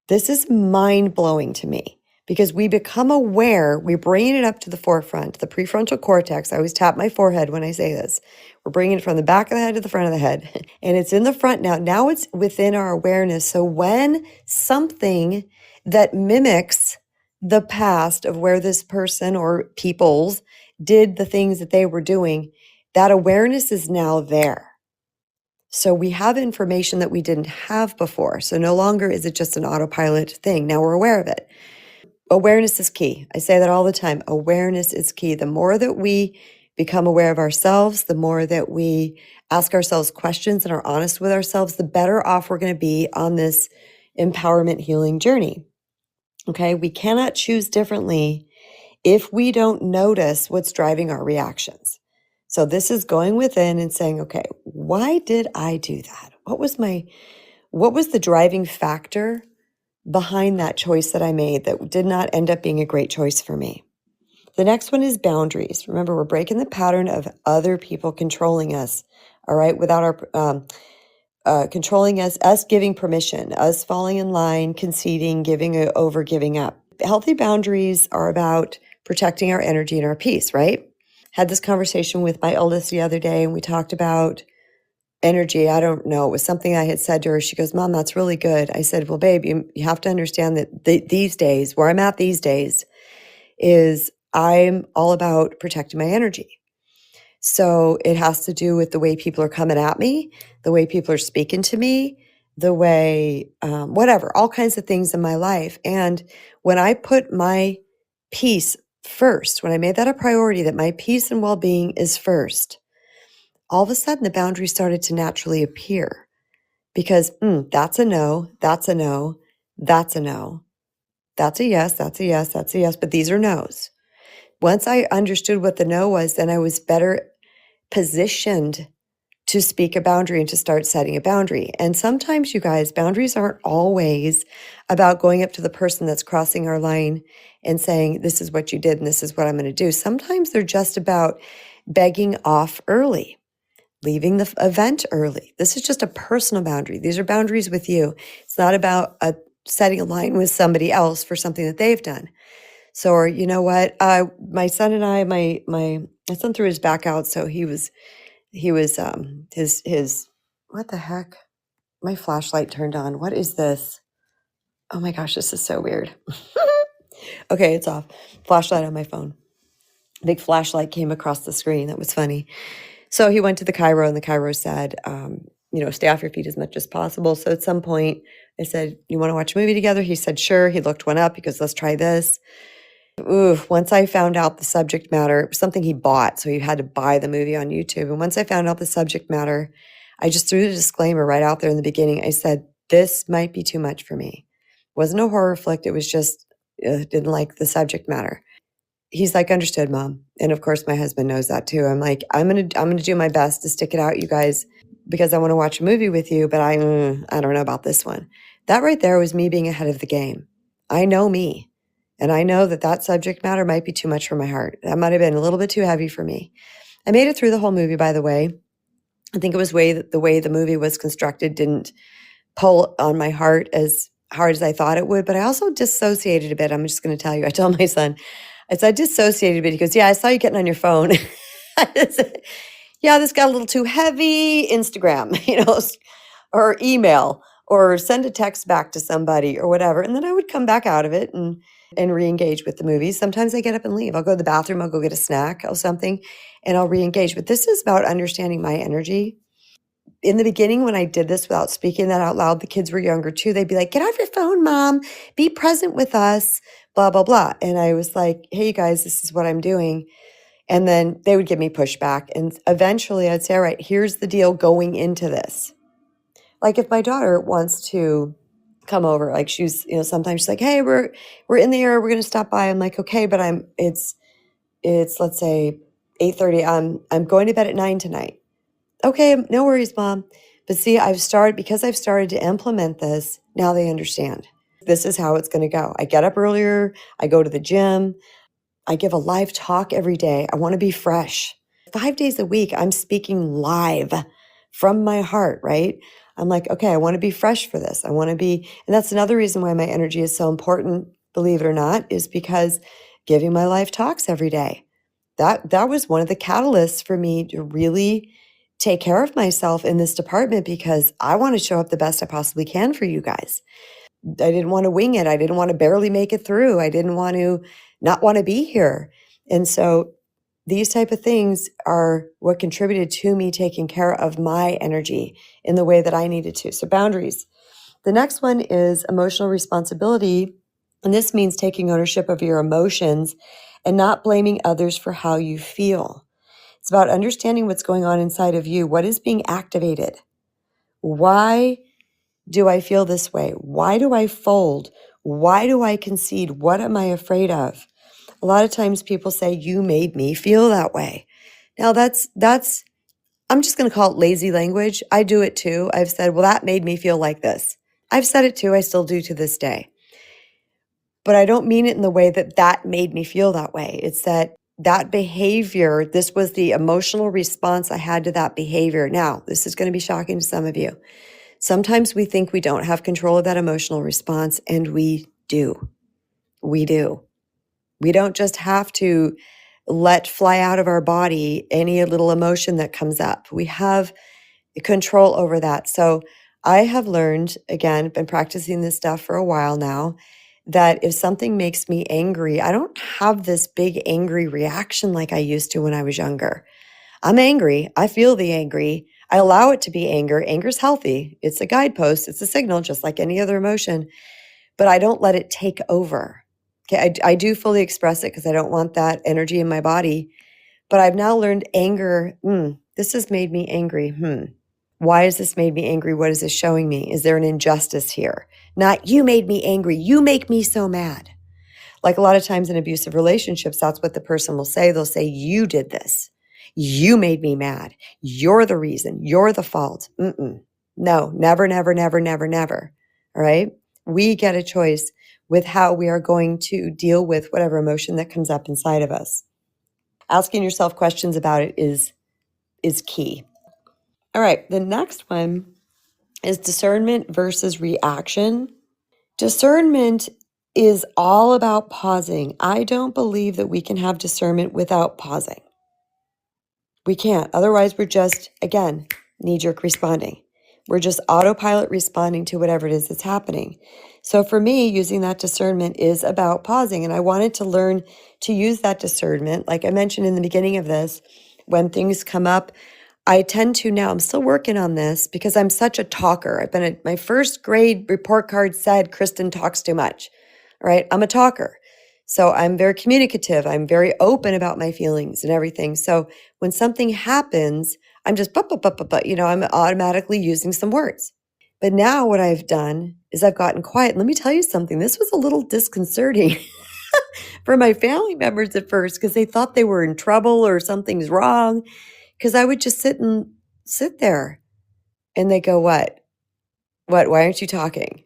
This is mind-blowing to me, because we become aware, we're bringing it up to the forefront, the prefrontal cortex. I always tap my forehead when I say this. We're bringing it from the back of the head to the front of the head. And it's in the front now. Now it's within our awareness. So when something that mimics the past of where this person or peoples did the things that they were doing, that awareness is now there. So we have information that we didn't have before. So no longer is it just an autopilot thing. Now we're aware of it. Awareness is key. I say that all the time. Awareness is key. The more that we become aware of ourselves, the more that we ask ourselves questions and are honest with ourselves, the better off we're going to be on this empowerment healing journey. Okay. We cannot choose differently if we don't notice what's driving our reactions. So this is going within and saying, okay, why did I do that? What was the driving factor behind that choice that I made that did not end up being a great choice for me? The next one is boundaries. Remember, we're breaking the pattern of other people controlling us, all right, without our controlling us giving permission, us falling in line, conceding, giving over, giving up. Healthy boundaries are about protecting our energy and our peace, right? Had this conversation with my oldest the other day, and we talked about energy. I don't know. It was something I had said to her. She goes, Mom, that's really good. I said, well, babe, you have to understand that these days, where I'm at these days, is I'm all about protecting my energy. So it has to do with the way people are coming at me, the way people are speaking to me, the way, whatever, all kinds of things in my life. And when I put my peace first, when I made that a priority, that my peace and well-being is first, all of a sudden the boundaries started to naturally appear because that's a no, that's a no, that's a no, that's a yes, that's a yes, that's a yes, but these are no's. Once I understood what the no was, then I was better positioned to speak a boundary and to start setting a boundary. And sometimes, you guys, boundaries aren't always about going up to the person that's crossing our line and saying, this is what you did and this is what I'm going to do. Sometimes they're just about begging off early, leaving the event early. This is just a personal boundary. These are boundaries with you. It's not about setting a line with somebody else for something that they've done. So, or you know what? My son and I, my son threw his back out, so he was his what the heck? My flashlight turned on. What is this? Oh my gosh, this is so weird. Okay, it's off. Flashlight on my phone. Big flashlight came across the screen. That was funny. So he went to the chiro, and the chiro said, stay off your feet as much as possible. So at some point, I said, you want to watch a movie together? He said, sure. He looked one up. He goes, let's try this. Once I found out the subject matter, it was something he bought, so he had to buy the movie on YouTube. And once I found out the subject matter, I just threw the disclaimer right out there in the beginning. I said, this might be too much for me. It wasn't a horror flick. It was just, didn't like the subject matter. He's like, understood, Mom. And of course, my husband knows that too. I'm like, I'm gonna do my best to stick it out, you guys, because I want to watch a movie with you, but I don't know about this one. That right there was me being ahead of the game. I know me. And I know that subject matter might be too much for my heart. That might have been a little bit too heavy for me. I made it through the whole movie, by the way. I think it was the way the movie was constructed didn't pull on my heart as hard as I thought it would, but I also dissociated a bit. I'm just going to tell you. I told my son, I dissociated a bit. He goes, yeah, I saw you getting on your phone. I said, yeah, this got a little too heavy. Instagram, or email, or send a text back to somebody or whatever. And then I would come back out of it and re-engage with the movie. Sometimes I get up and leave. I'll go to the bathroom, I'll go get a snack or something, and I'll re-engage. But this is about understanding my energy. In the beginning, when I did this without speaking that out loud, the kids were younger too. They'd be like, get off your phone, Mom, be present with us, blah, blah, blah. And I was like, hey, you guys, this is what I'm doing. And then they would give me pushback. And eventually I'd say, all right, here's the deal going into this. Like if my daughter wants to come over, like she's, sometimes she's like, hey, we're in the area, we're going to stop by. I'm like, okay, but it's let's say 8:30. I'm going to bed at 9 tonight. Okay, no worries, Mom. But see, because I've started to implement this, now they understand. This is how it's going to go. I get up earlier, I go to the gym, I give a live talk every day. I want to be fresh. 5 days a week, I'm speaking live from my heart, right? I'm like, okay, I want to be fresh for this. I want to be, and that's another reason why my energy is so important. believe it or not, is because giving my life talks every day. That was one of the catalysts for me to really take care of myself in this department, because I want to show up the best I possibly can for you guys. I didn't want to wing it. I didn't want to barely make it through. I didn't want to not want to be here. And so these type of things are what contributed to me taking care of my energy in the way that I needed to. So boundaries. The next one is emotional responsibility. And this means taking ownership of your emotions and not blaming others for how you feel. It's about understanding what's going on inside of you. What is being activated? Why do I feel this way? Why do I fold? Why do I concede? What am I afraid of? A lot of times people say, you made me feel that way. Now that's I'm just going to call it lazy language. I do it too. I've said, well, that made me feel like this. I've said it too. I still do to this day. But I don't mean it in the way that that made me feel that way. It's that behavior, this was the emotional response I had to that behavior. Now, this is going to be shocking to some of you. Sometimes we think we don't have control of that emotional response, and we do. We do. We don't just have to let fly out of our body any little emotion that comes up. We have control over that. So I have learned, again, been practicing this stuff for a while now, that if something makes me angry, I don't have this big angry reaction like I used to when I was younger. I'm angry. I feel the angry. I allow it to be anger. Anger's healthy. It's a guidepost. It's a signal, just like any other emotion. But I don't let it take over. Okay, I do fully express it because I don't want that energy in my body. But I've now learned anger. This has made me angry. Why has this made me angry? What is this showing me? Is there an injustice here? Not, you made me angry. You make me so mad. Like a lot of times in abusive relationships, that's what the person will say. They'll say, you did this. You made me mad. You're the reason. You're the fault. No, never, never, never, never, never. All right? We get a choice with how we are going to deal with whatever emotion that comes up inside of us. Asking yourself questions about it is key. All right, the next one is discernment versus reaction. Discernment is all about pausing. I don't believe that we can have discernment without pausing. We can't. Otherwise, we're just, again, knee-jerk responding. We're just autopilot responding to whatever it is that's happening. So for me, using that discernment is about pausing. And I wanted to learn to use that discernment. Like I mentioned in the beginning of this, when things come up, I tend to now, I'm still working on this because I'm such a talker. I've been at my first grade report card said, Kristen talks too much. All right. I'm a talker. So I'm very communicative. I'm very open about my feelings and everything. So when something happens, I'm just, I'm automatically using some words. But now what I've done is I've gotten quiet. Let me tell you something. This was a little disconcerting for my family members at first because they thought they were in trouble or something's wrong. Because I would just sit there and they go, what? Why aren't you talking?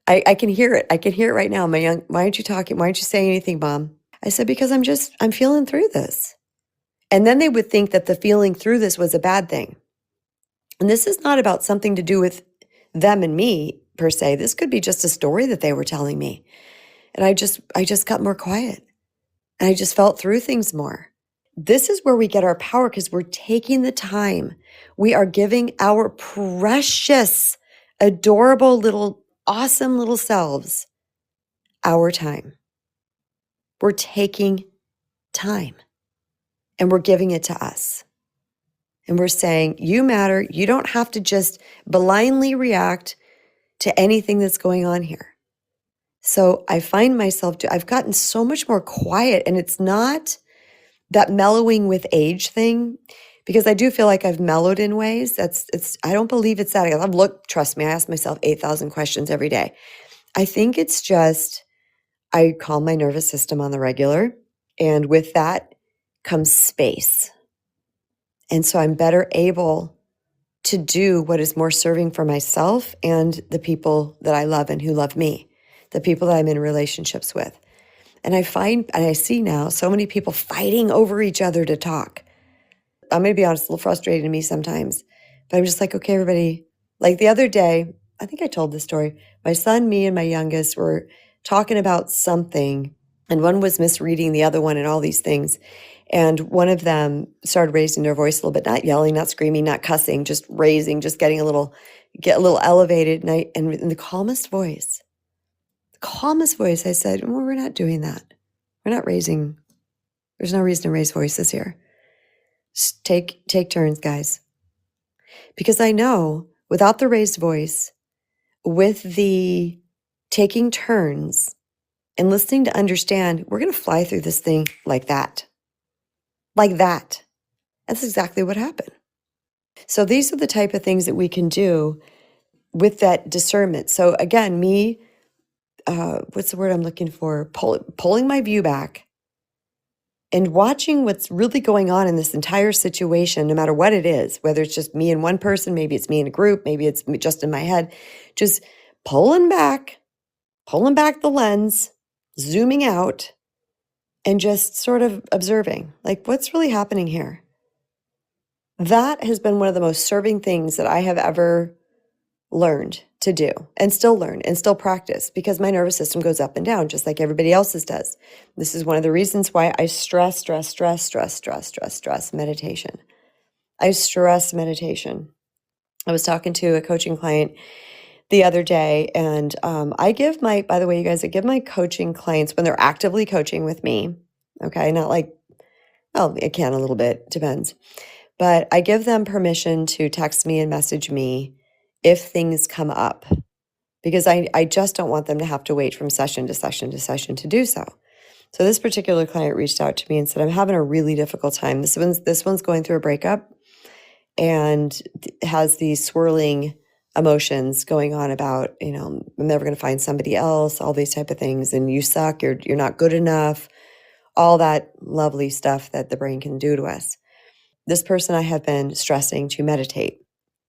I can hear it. I can hear it right now. Why aren't you talking? Why aren't you saying anything, Mom? I said, because I'm feeling through this. And then they would think that the feeling through this was a bad thing. And this is not about something to do with them and me per se. This could be just a story that they were telling me. And I just got more quiet. And I just felt through things more. This is where we get our power because we're taking the time. We are giving our precious, adorable little, awesome little selves our time. We're taking time and we're giving it to us. And we're saying, you matter. You don't have to just blindly react to anything that's going on here. So I find myself, I've gotten so much more quiet, and it's not that mellowing with age thing, because I do feel like I've mellowed in ways. I don't believe it's that. Trust me, I ask myself 8,000 questions every day. I think it's just, I calm my nervous system on the regular. And with that comes space. And so I'm better able to do what is more serving for myself and the people that I love and who love me, the people that I'm in relationships with. And I find, and I see now so many people fighting over each other to talk. I'm going to be honest, a little frustrating to me sometimes, but I'm just like, okay, everybody, like the other day, I think I told this story. My son, me, and my youngest were talking about something, and one was misreading the other one and all these things. And one of them started raising their voice a little bit, not yelling, not screaming, not cussing, just raising, just getting get a little elevated. And in the calmest voice, I said, well, we're not doing that. We're not raising. There's no reason to raise voices here. Just take turns, guys. Because I know without the raised voice, with the taking turns and listening to understand, we're going to fly through this thing like that. Like that. That's exactly what happened. So these are the type of things that we can do with that discernment. So again, what's the word I'm looking for? Pulling my view back and watching what's really going on in this entire situation, no matter what it is, whether it's just me and one person, maybe it's me in a group, maybe it's just in my head, just pulling back the lens, zooming out, and just sort of observing, like, what's really happening here? That has been one of the most serving things that I have ever learned to do, and still learn and still practice, because my nervous system goes up and down just like everybody else's does. This is one of the reasons why I stress meditation. I stress meditation. I was talking to a coaching client the other day, and I give my coaching clients, when they're actively coaching with me, okay, not like, well, it can a little bit, depends, but I give them permission to text me and message me if things come up, because I just don't want them to have to wait from session to session to session to do so. So this particular client reached out to me and said, I'm having a really difficult time. This one's going through a breakup and has these swirling emotions going on about, I'm never going to find somebody else, all these type of things, and you suck, you're not good enough, all that lovely stuff that the brain can do to us. This person I have been stressing to meditate,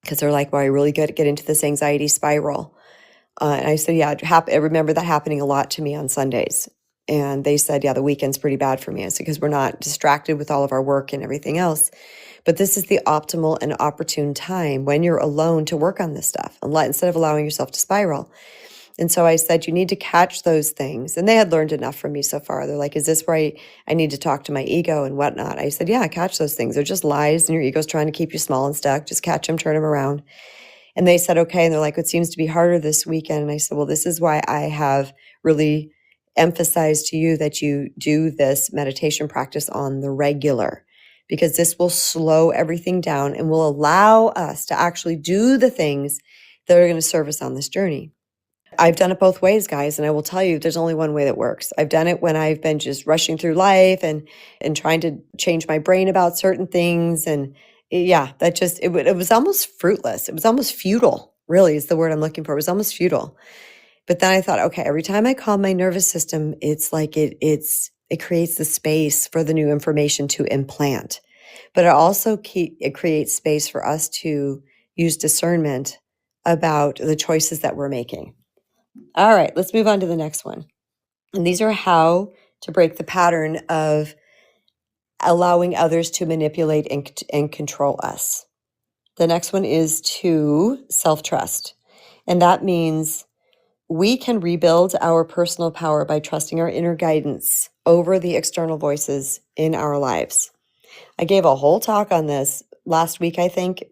because they're like, well, I really get into this anxiety spiral. And I said, yeah, I remember that happening a lot to me on Sundays. And they said, yeah, the weekend's pretty bad for me. I said, because we're not distracted with all of our work and everything else. But this is the optimal and opportune time when you're alone to work on this stuff, instead of allowing yourself to spiral. And so I said, you need to catch those things. And they had learned enough from me so far. They're like, is this where I need to talk to my ego and whatnot? I said, yeah, catch those things. They're just lies, and your ego's trying to keep you small and stuck. Just catch them, turn them around. And they said, okay. And they're like, it seems to be harder this weekend. And I said, well, this is why I have really emphasized to you that you do this meditation practice on the regular, because this will slow everything down and will allow us to actually do the things that are going to serve us on this journey. I've done it both ways, guys. And I will tell you, there's only one way that works. I've done it when I've been just rushing through life and trying to change my brain about certain things. And yeah, it was almost fruitless. It was almost futile, really, is the word I'm looking for. It was almost futile. But then I thought, okay, every time I calm my nervous system, it's like it creates the space for the new information to implant. But it creates space for us to use discernment about the choices that we're making. All right, let's move on to the next one. And these are how to break the pattern of allowing others to manipulate and control us. The next one is to self-trust. And that means we can rebuild our personal power by trusting our inner guidance over the external voices in our lives. I gave a whole talk on this last week, I think.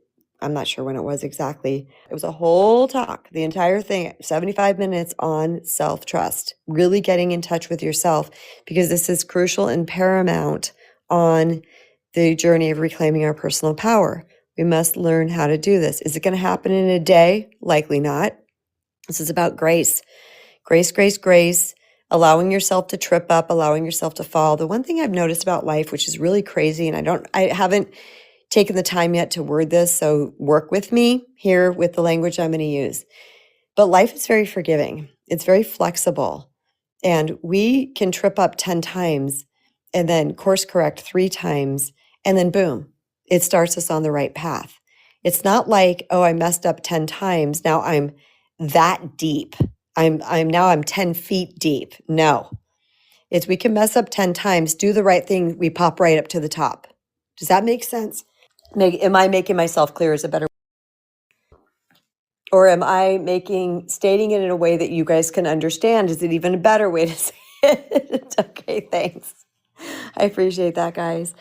I'm not sure when it was exactly. It was a whole talk, the entire thing, 75 minutes on self-trust, really getting in touch with yourself, because this is crucial and paramount on the journey of reclaiming our personal power. We must learn how to do this. Is it going to happen in a day? Likely not. This is about grace. Grace, allowing yourself to trip up, allowing yourself to fall. The one thing I've noticed about life, which is really crazy, and I haven't taken the time yet to word this, so work with me here with the language I'm going to use. But life is very forgiving. It's very flexible. And we can trip up 10 times and then course correct 3 times, and then boom, it starts us on the right path. It's not like, oh, I messed up 10 times. Now I'm that deep. I'm 10 feet deep. No, it's we can mess up 10 times, do the right thing, we pop right up to the top. Does that make sense? Am I making myself clear? Is a better? Or am I stating it in a way that you guys can understand? Is it even a better way to say it? Okay, thanks. I appreciate that, guys.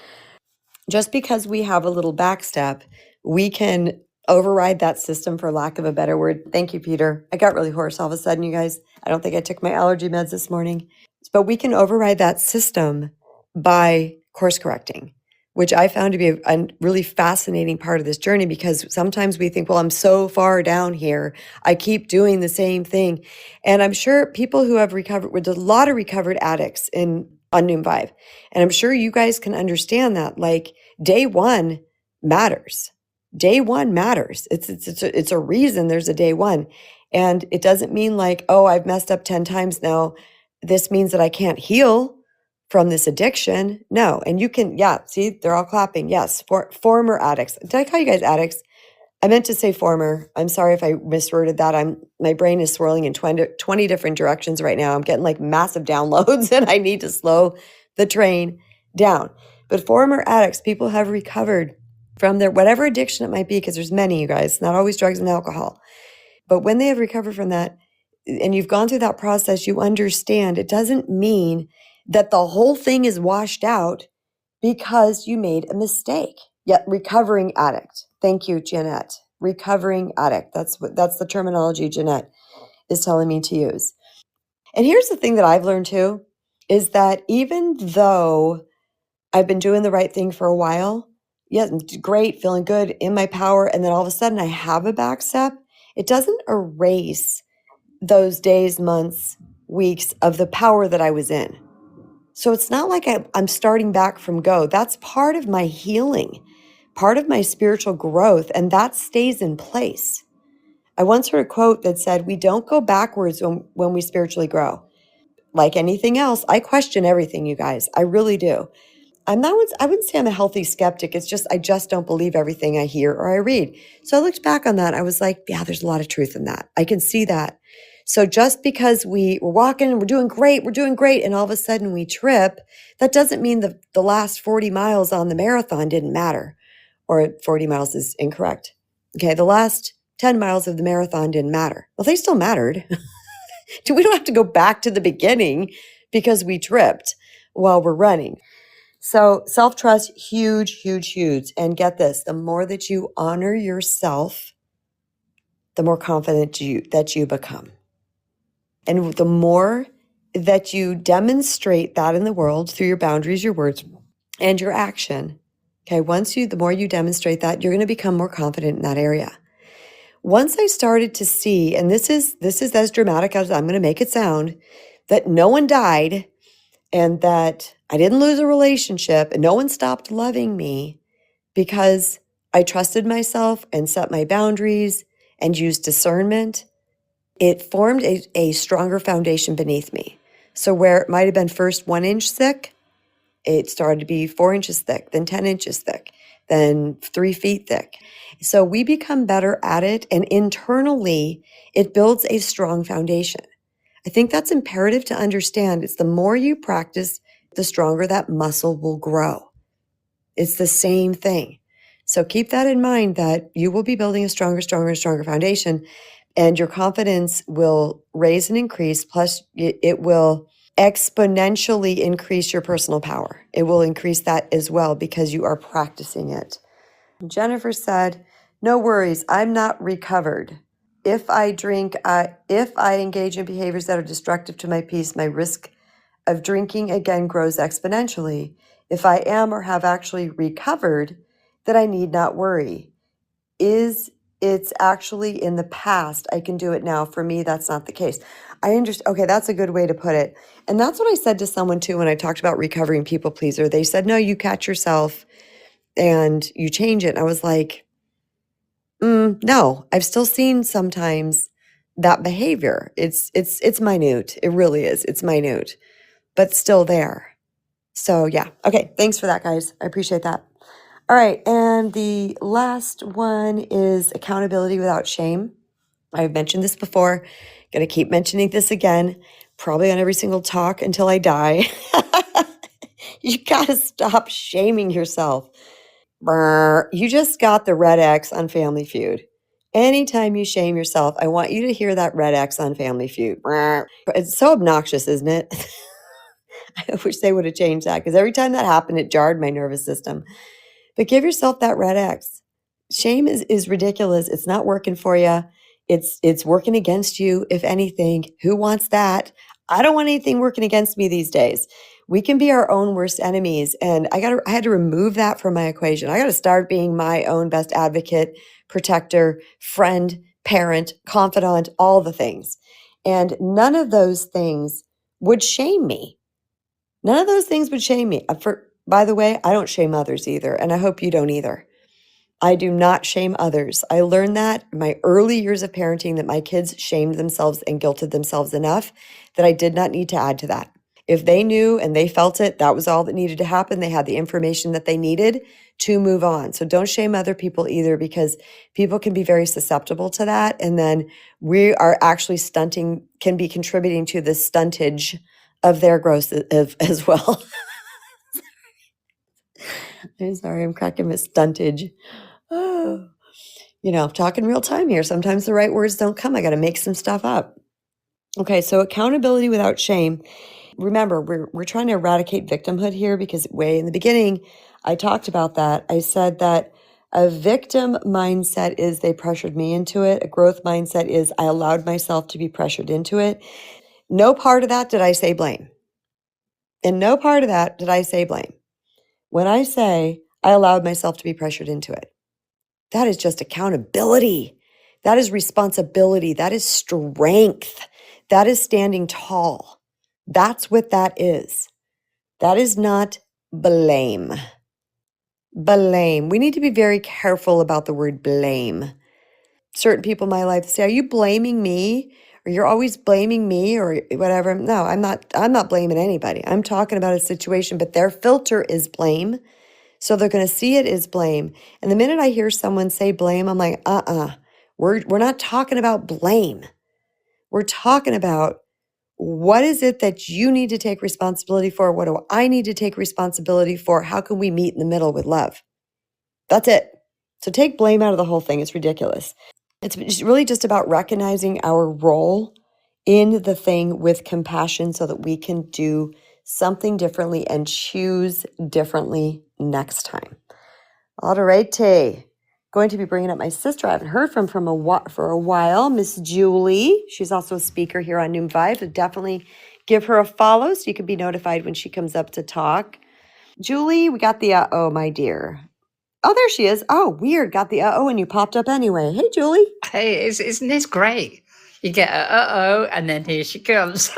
Just because we have a little backstep, we can override that system, for lack of a better word. Thank you, Peter. I got really hoarse all of a sudden, you guys. I don't think I took my allergy meds this morning. But we can override that system by course correcting, which I found to be a really fascinating part of this journey, because sometimes we think, well, I'm so far down here. I keep doing the same thing. And I'm sure people who have recovered, there's a lot of recovered addicts on Noom 5. And I'm sure you guys can understand that. Like, day one matters. Day one matters. It's a reason there's a day one. And it doesn't mean like, oh, I've messed up 10 times now. This means that I can't heal from this addiction. No. And you can, yeah, see, they're all clapping. Yes. Former addicts. Did I call you guys addicts? I meant to say former. I'm sorry if I misworded that. My brain is swirling in 20 different directions right now. I'm getting like massive downloads and I need to slow the train down. But former addicts, people have recovered from their whatever addiction it might be, because there's many, you guys, not always drugs and alcohol. But when they have recovered from that and you've gone through that process, you understand it doesn't mean that the whole thing is washed out because you made a mistake. Yet, recovering addict. Thank you, Jeanette. Recovering addict. That's the terminology Jeanette is telling me to use. And here's the thing that I've learned too, is that even though I've been doing the right thing for a while, yeah, great, feeling good, in my power, and then all of a sudden I have a back step, it doesn't erase those days, months, weeks of the power that I was in. So it's not like I'm starting back from go. That's part of my healing, part of my spiritual growth, and that stays in place. I once heard a quote that said, we don't go backwards when we spiritually grow. Like anything else, I question everything, you guys. I really do. I wouldn't say I'm a healthy skeptic. It's just, I just don't believe everything I hear or I read. So I looked back on that. I was like, yeah, there's a lot of truth in that. I can see that. So just because we're walking and we're doing great, and all of a sudden we trip, that doesn't mean the last 40 miles on the marathon didn't matter. Or 40 miles is incorrect. Okay, the last 10 miles of the marathon didn't matter. Well, they still mattered. We don't have to go back to the beginning because we tripped while we're running. So self-trust, huge, huge, huge. And get this, the more that you honor yourself, the more confident that you become. And the more that you demonstrate that in the world through your boundaries, your words, and your action, okay, the more you demonstrate that, you're going to become more confident in that area. Once I started to see, and this is as dramatic as I'm going to make it sound, that no one died and that I didn't lose a relationship and no one stopped loving me because I trusted myself and set my boundaries and used discernment, it formed a stronger foundation beneath me. So where it might have been first 1 inch thick, it started to be 4 inches thick, then 10 inches thick, then 3 feet thick. So we become better at it, and internally, it builds a strong foundation. I think that's imperative to understand. It's the more you practice, the stronger that muscle will grow. It's the same thing. So keep that in mind, that you will be building a stronger foundation, and your confidence will raise and increase. Plus, it will exponentially increase your personal power. It will increase that as well because you are practicing it. Jennifer said, no worries, I'm not recovered. If I engage in behaviors that are destructive to my peace, my risk of drinking again grows exponentially. If I am or have actually recovered, then I need not worry. It's actually in the past. I can do it now. For me, that's not the case. I understand. Okay, that's a good way to put it. And that's what I said to someone too when I talked about recovering people pleaser. They said, no, you catch yourself and you change it. And I was like, no, I've still seen sometimes that behavior. It's minute. It really is. It's minute, but still there. So yeah. Okay. Thanks for that, guys. I appreciate that. All right. And the last one is accountability without shame. I've mentioned this before. Going to keep mentioning this again, probably on every single talk until I die. You got to stop shaming yourself. You just got the red X on Family Feud. Anytime you shame yourself, I want you to hear that red X on Family Feud. It's so obnoxious, isn't it? I wish they would have changed that, because every time that happened, it jarred my nervous system. But give yourself that red X. Shame is ridiculous. It's not working for you. It's working against you, if anything. Who wants that? I don't want anything working against me these days. We can be our own worst enemies. And I had to remove that from my equation. I got to start being my own best advocate, protector, friend, parent, confidant, all the things. And none of those things would shame me. None of those things would shame me. By the way, I don't shame others either, and I hope you don't either. I do not shame others. I learned that in my early years of parenting, that my kids shamed themselves and guilted themselves enough that I did not need to add to that. If they knew and they felt it, that was all that needed to happen. They had the information that they needed to move on. So don't shame other people either, because people can be very susceptible to that. And then we are actually can be contributing to the stuntage of their growth as well. I'm sorry, I'm cracking with stuntage. Oh, I'm talking real time here. Sometimes the right words don't come. I got to make some stuff up. Okay, so accountability without shame. Remember, we're trying to eradicate victimhood here, because way in the beginning, I talked about that. I said that a victim mindset is they pressured me into it. A growth mindset is I allowed myself to be pressured into it. No part of that did I say blame. And no part of that did I say blame. When I say I allowed myself to be pressured into it, that is just accountability. That is responsibility. That is strength. That is standing tall. That's what that is. That is not blame. Blame. We need to be very careful about the word blame. Certain people in my life say, "Are you blaming me?" Or "You're always blaming me," or whatever. No, I'm not blaming anybody. I'm talking about a situation, but their filter is blame. So they're going to see it as blame. And the minute I hear someone say blame, I'm like, we're not talking about blame. We're talking about, what is it that you need to take responsibility for? What do I need to take responsibility for? How can we meet in the middle with love? That's it. So take blame out of the whole thing. It's ridiculous. It's really just about recognizing our role in the thing with compassion, so that we can do something differently and choose differently next time. All righty. Going to be bringing up my sister. I haven't heard from for a while, Miss Julie. She's also a speaker here on Noom Vibe. So definitely give her a follow so you can be notified when she comes up to talk. Julie, we got the uh-oh, my dear. Oh, there she is. Oh, weird. Got the uh-oh and you popped up anyway. Hey, Julie. Hey, isn't this great? You get a uh-oh, and then here she comes.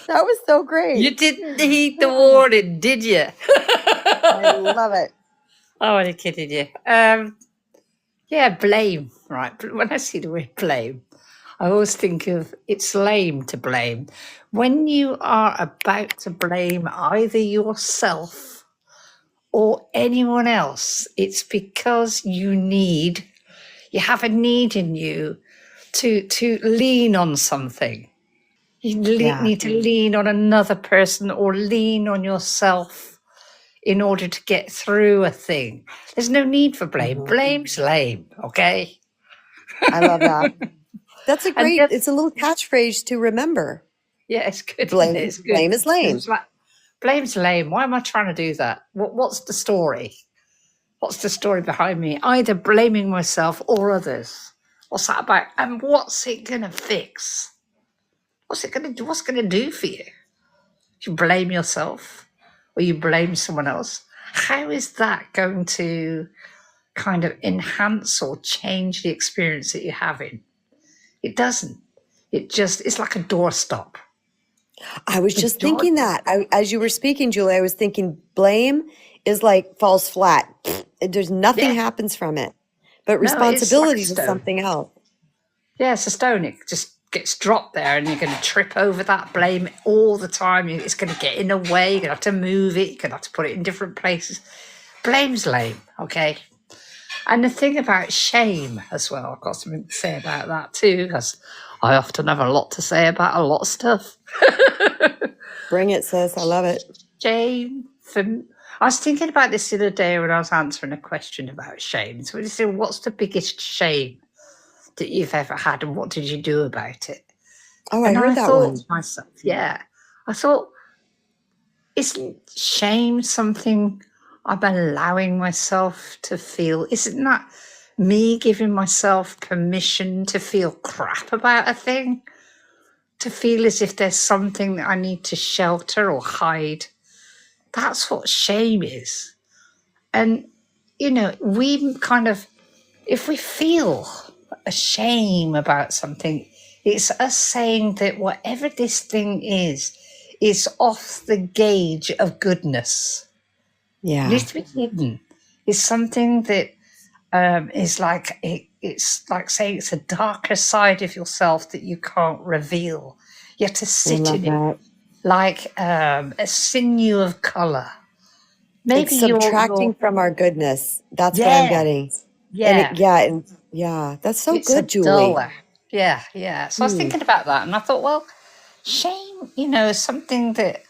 That was so great. You didn't heed the warning, did you? I love it. I'm only kidding you. Yeah, blame, right? When I see the word blame, I always think of it's lame to blame. When you are about to blame either yourself or anyone else, it's because you have a need in you to lean on something. You need to lean on another person or lean on yourself in order to get through a thing. There's no need for blame. Mhm. Blame's lame, okay? I love that. That's a And great, yet, it's a little catchphrase to remember. yeah, it's good. Isn't it? It's good. Blame is lame. It's like, blame's lame. Why am I trying to do that? What's the story? What's the story behind me? Either blaming myself or others. What's that about? And what's it going to fix? What's it going to do? What's going to do for you? You blame yourself or you blame someone else. How is that going to kind of enhance or change the experience that you're having? It doesn't. It's like a doorstop. I was just thinking that. As you were speaking, Julie, I was thinking blame is like falls flat. There's nothing happens from it. But responsibility is something else. Yeah, it's a stone. It just gets dropped there and you're going to trip over that blame all the time. It's going to get in the way. You're going to have to move it. You're going to have to put it in different places. Blame's lame, okay? And the thing about shame as well, I've got something to say about that too, because I often have a lot to say about a lot of stuff. Bring it, sis. I love it. Shame, I was thinking about this the other day when I was answering a question about shame. So we said, what's the biggest shame that you've ever had, and what did you do about it? Oh, I And heard I that thought one. to myself, I thought, isn't shame something I'm allowing myself to feel? Isn't that me giving myself permission to feel crap about a thing? To feel as if there's something that I need to shelter or hide? That's what shame is. And, we kind of, if we feel a shame about something, it's us saying that whatever this thing is off the gauge of goodness. It Yeah. needs to be hidden. It's something that is like, it's like saying it's a darker side of yourself that you can't reveal. You have to I sit love in it that. like a sinew of color. It's Maybe subtracting you're from our goodness. That's what I'm yeah, getting. yeah. And yeah, that's so It's a good, Julie. duller. Yeah, yeah. So I was Hmm. thinking about that, and I thought, well, shame, is something that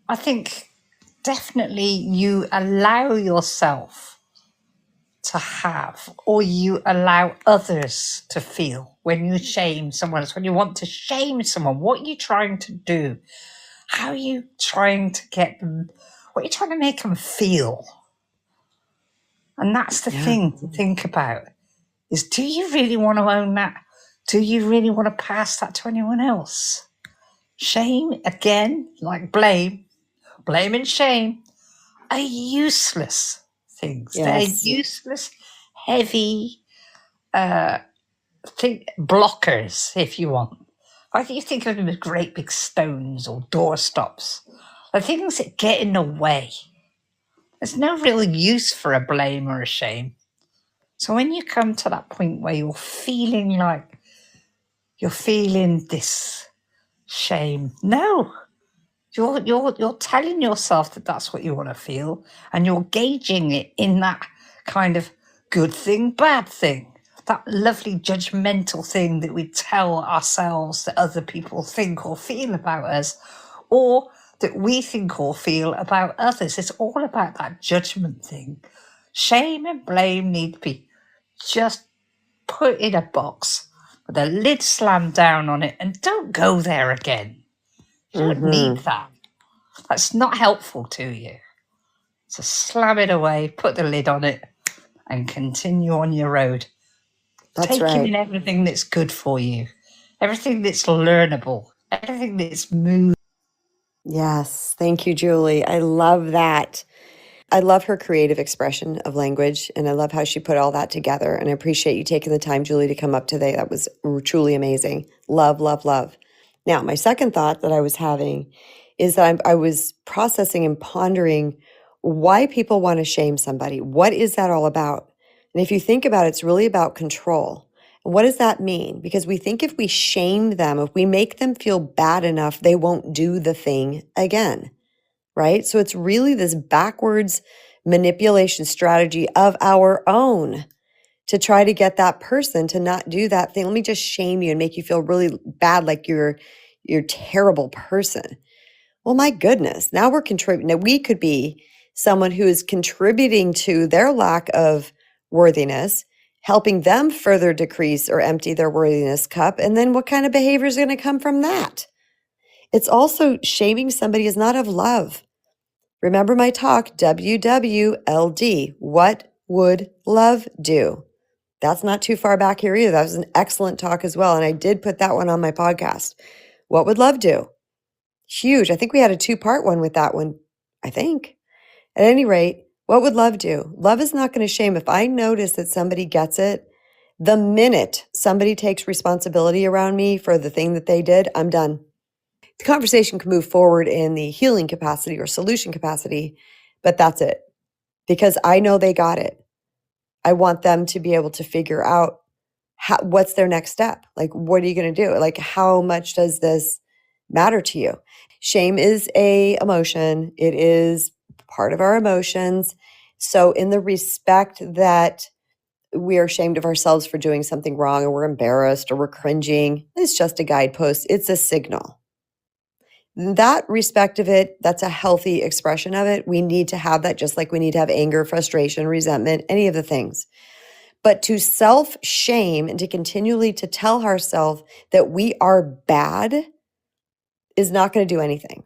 I think definitely you allow yourself to have, or you allow others to feel when you shame someone else. When you want to shame someone, what are you trying to do? How are you trying to get them? What are you trying to make them feel? And that's the Yeah. thing to think about. Is, do you really want to own that? Do you really want to pass that to anyone else? Shame, again, like blame and shame, are useless things. They're Yes. useless, heavy blockers, if you want. I think you think of them as great big stones or doorstops. The things that get in the way. There's no real use for a blame or a shame. So when you come to that point where you're feeling this shame, no, you're telling yourself that that's what you want to feel, and you're gauging it in that kind of good thing, bad thing, that lovely judgmental thing that we tell ourselves that other people think or feel about us, or that we think or feel about others. It's all about that judgment thing. Shame and blame need to be just put in a box with a lid slammed down on it, and don't go there again. You don't need Mm-hmm. that. That's not helpful to you. So slam it away, put the lid on it, and continue on your road. That's Taking right. in everything that's good for you, everything that's learnable, everything that's moving. Yes. Thank you, Julie. I love that. I love her creative expression of language, and I love how she put all that together. And I appreciate you taking the time, Julie, to come up today. That was truly amazing. Love, love, love. Now, my second thought that I was having is that I was processing and pondering why people want to shame somebody. What is that all about? And if you think about it, it's really about control. And what does that mean? Because we think if we shame them, if we make them feel bad enough, they won't do the thing again. Right? So it's really this backwards manipulation strategy of our own to try to get that person to not do that thing. Let me just shame you and make you feel really bad, like you're a terrible person. Well, my goodness, now we're contributing. Now we could be someone who is contributing to their lack of worthiness, helping them further decrease or empty their worthiness cup. And then what kind of behavior is going to come from that? It's also shaming somebody is not of love. Remember my talk, WWLD. What would love do? That's not too far back here either. That was an excellent talk as well. And I did put that one on my podcast. What would love do? Huge. I think we had a 2-part one with that one. I think. At any rate, what would love do? Love is not going to shame. If I notice that somebody gets it, the minute somebody takes responsibility around me for the thing that they did, I'm done. The conversation can move forward in the healing capacity or solution capacity, but that's it. Because I know they got it. I want them to be able to figure out what's their next step. Like, what are you going to do? Like, how much does this matter to you? Shame is a emotion. It is part of our emotions. So in the respect that we are ashamed of ourselves for doing something wrong, or we're embarrassed, or we're cringing, it's just a guidepost. It's a signal. that respect of it, that's a healthy expression of it. We need to have that, just like we need to have anger, frustration, resentment, any of the things. But to self-shame and to continually to tell ourselves that we are bad is not going to do anything.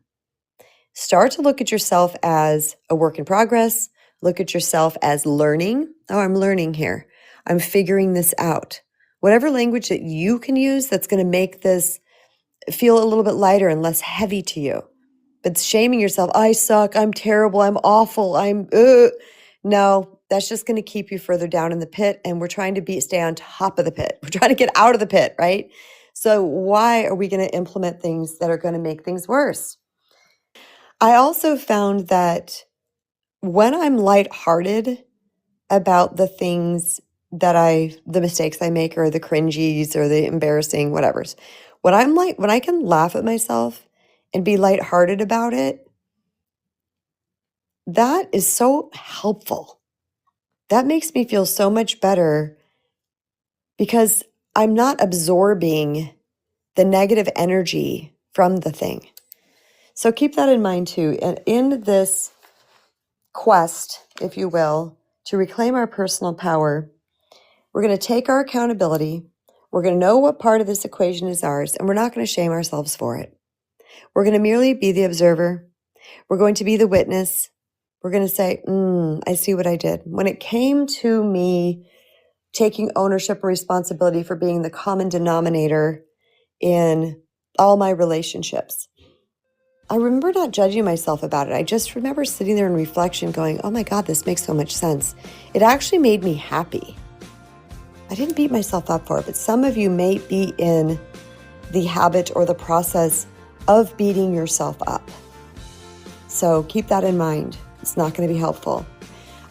Start to look at yourself as a work in progress. Look at yourself as learning. Oh, I'm learning here. I'm figuring this out. Whatever language that you can use that's going to make this feel a little bit lighter and less heavy to you. But shaming yourself, I suck, I'm terrible, I'm awful, no, that's just going to keep you further down in the pit. And we're trying to stay on top of the pit. We're trying to get out of the pit, right? So why are we going to implement things that are going to make things worse? I also found that when I'm lighthearted about the things that the mistakes I make, or the cringies or the embarrassing whatevers, when I can laugh at myself and be lighthearted about it, that is so helpful. That makes me feel so much better because I'm not absorbing the negative energy from the thing. So keep that in mind too. And in this quest, if you will, to reclaim our personal power, we're going to take our accountability. We're going to know what part of this equation is ours, and we're not going to shame ourselves for it. We're going to merely be the observer. We're going to be the witness. We're going to say, I see what I did. When it came to me taking ownership or responsibility for being the common denominator in all my relationships, I remember not judging myself about it. I just remember sitting there in reflection going, oh my God, this makes so much sense. It actually made me happy. I didn't beat myself up for it, but some of you may be in the habit or the process of beating yourself up. So keep that in mind. It's not going to be helpful.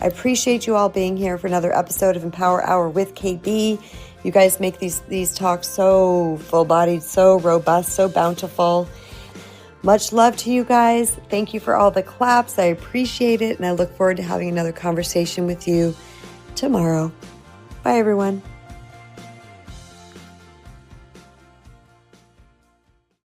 I appreciate you all being here for another episode of Empower Hour with KB. You guys make these talks so full-bodied, so robust, so bountiful. Much love to you guys. Thank you for all the claps. I appreciate it, and I look forward to having another conversation with you tomorrow. Bye, everyone.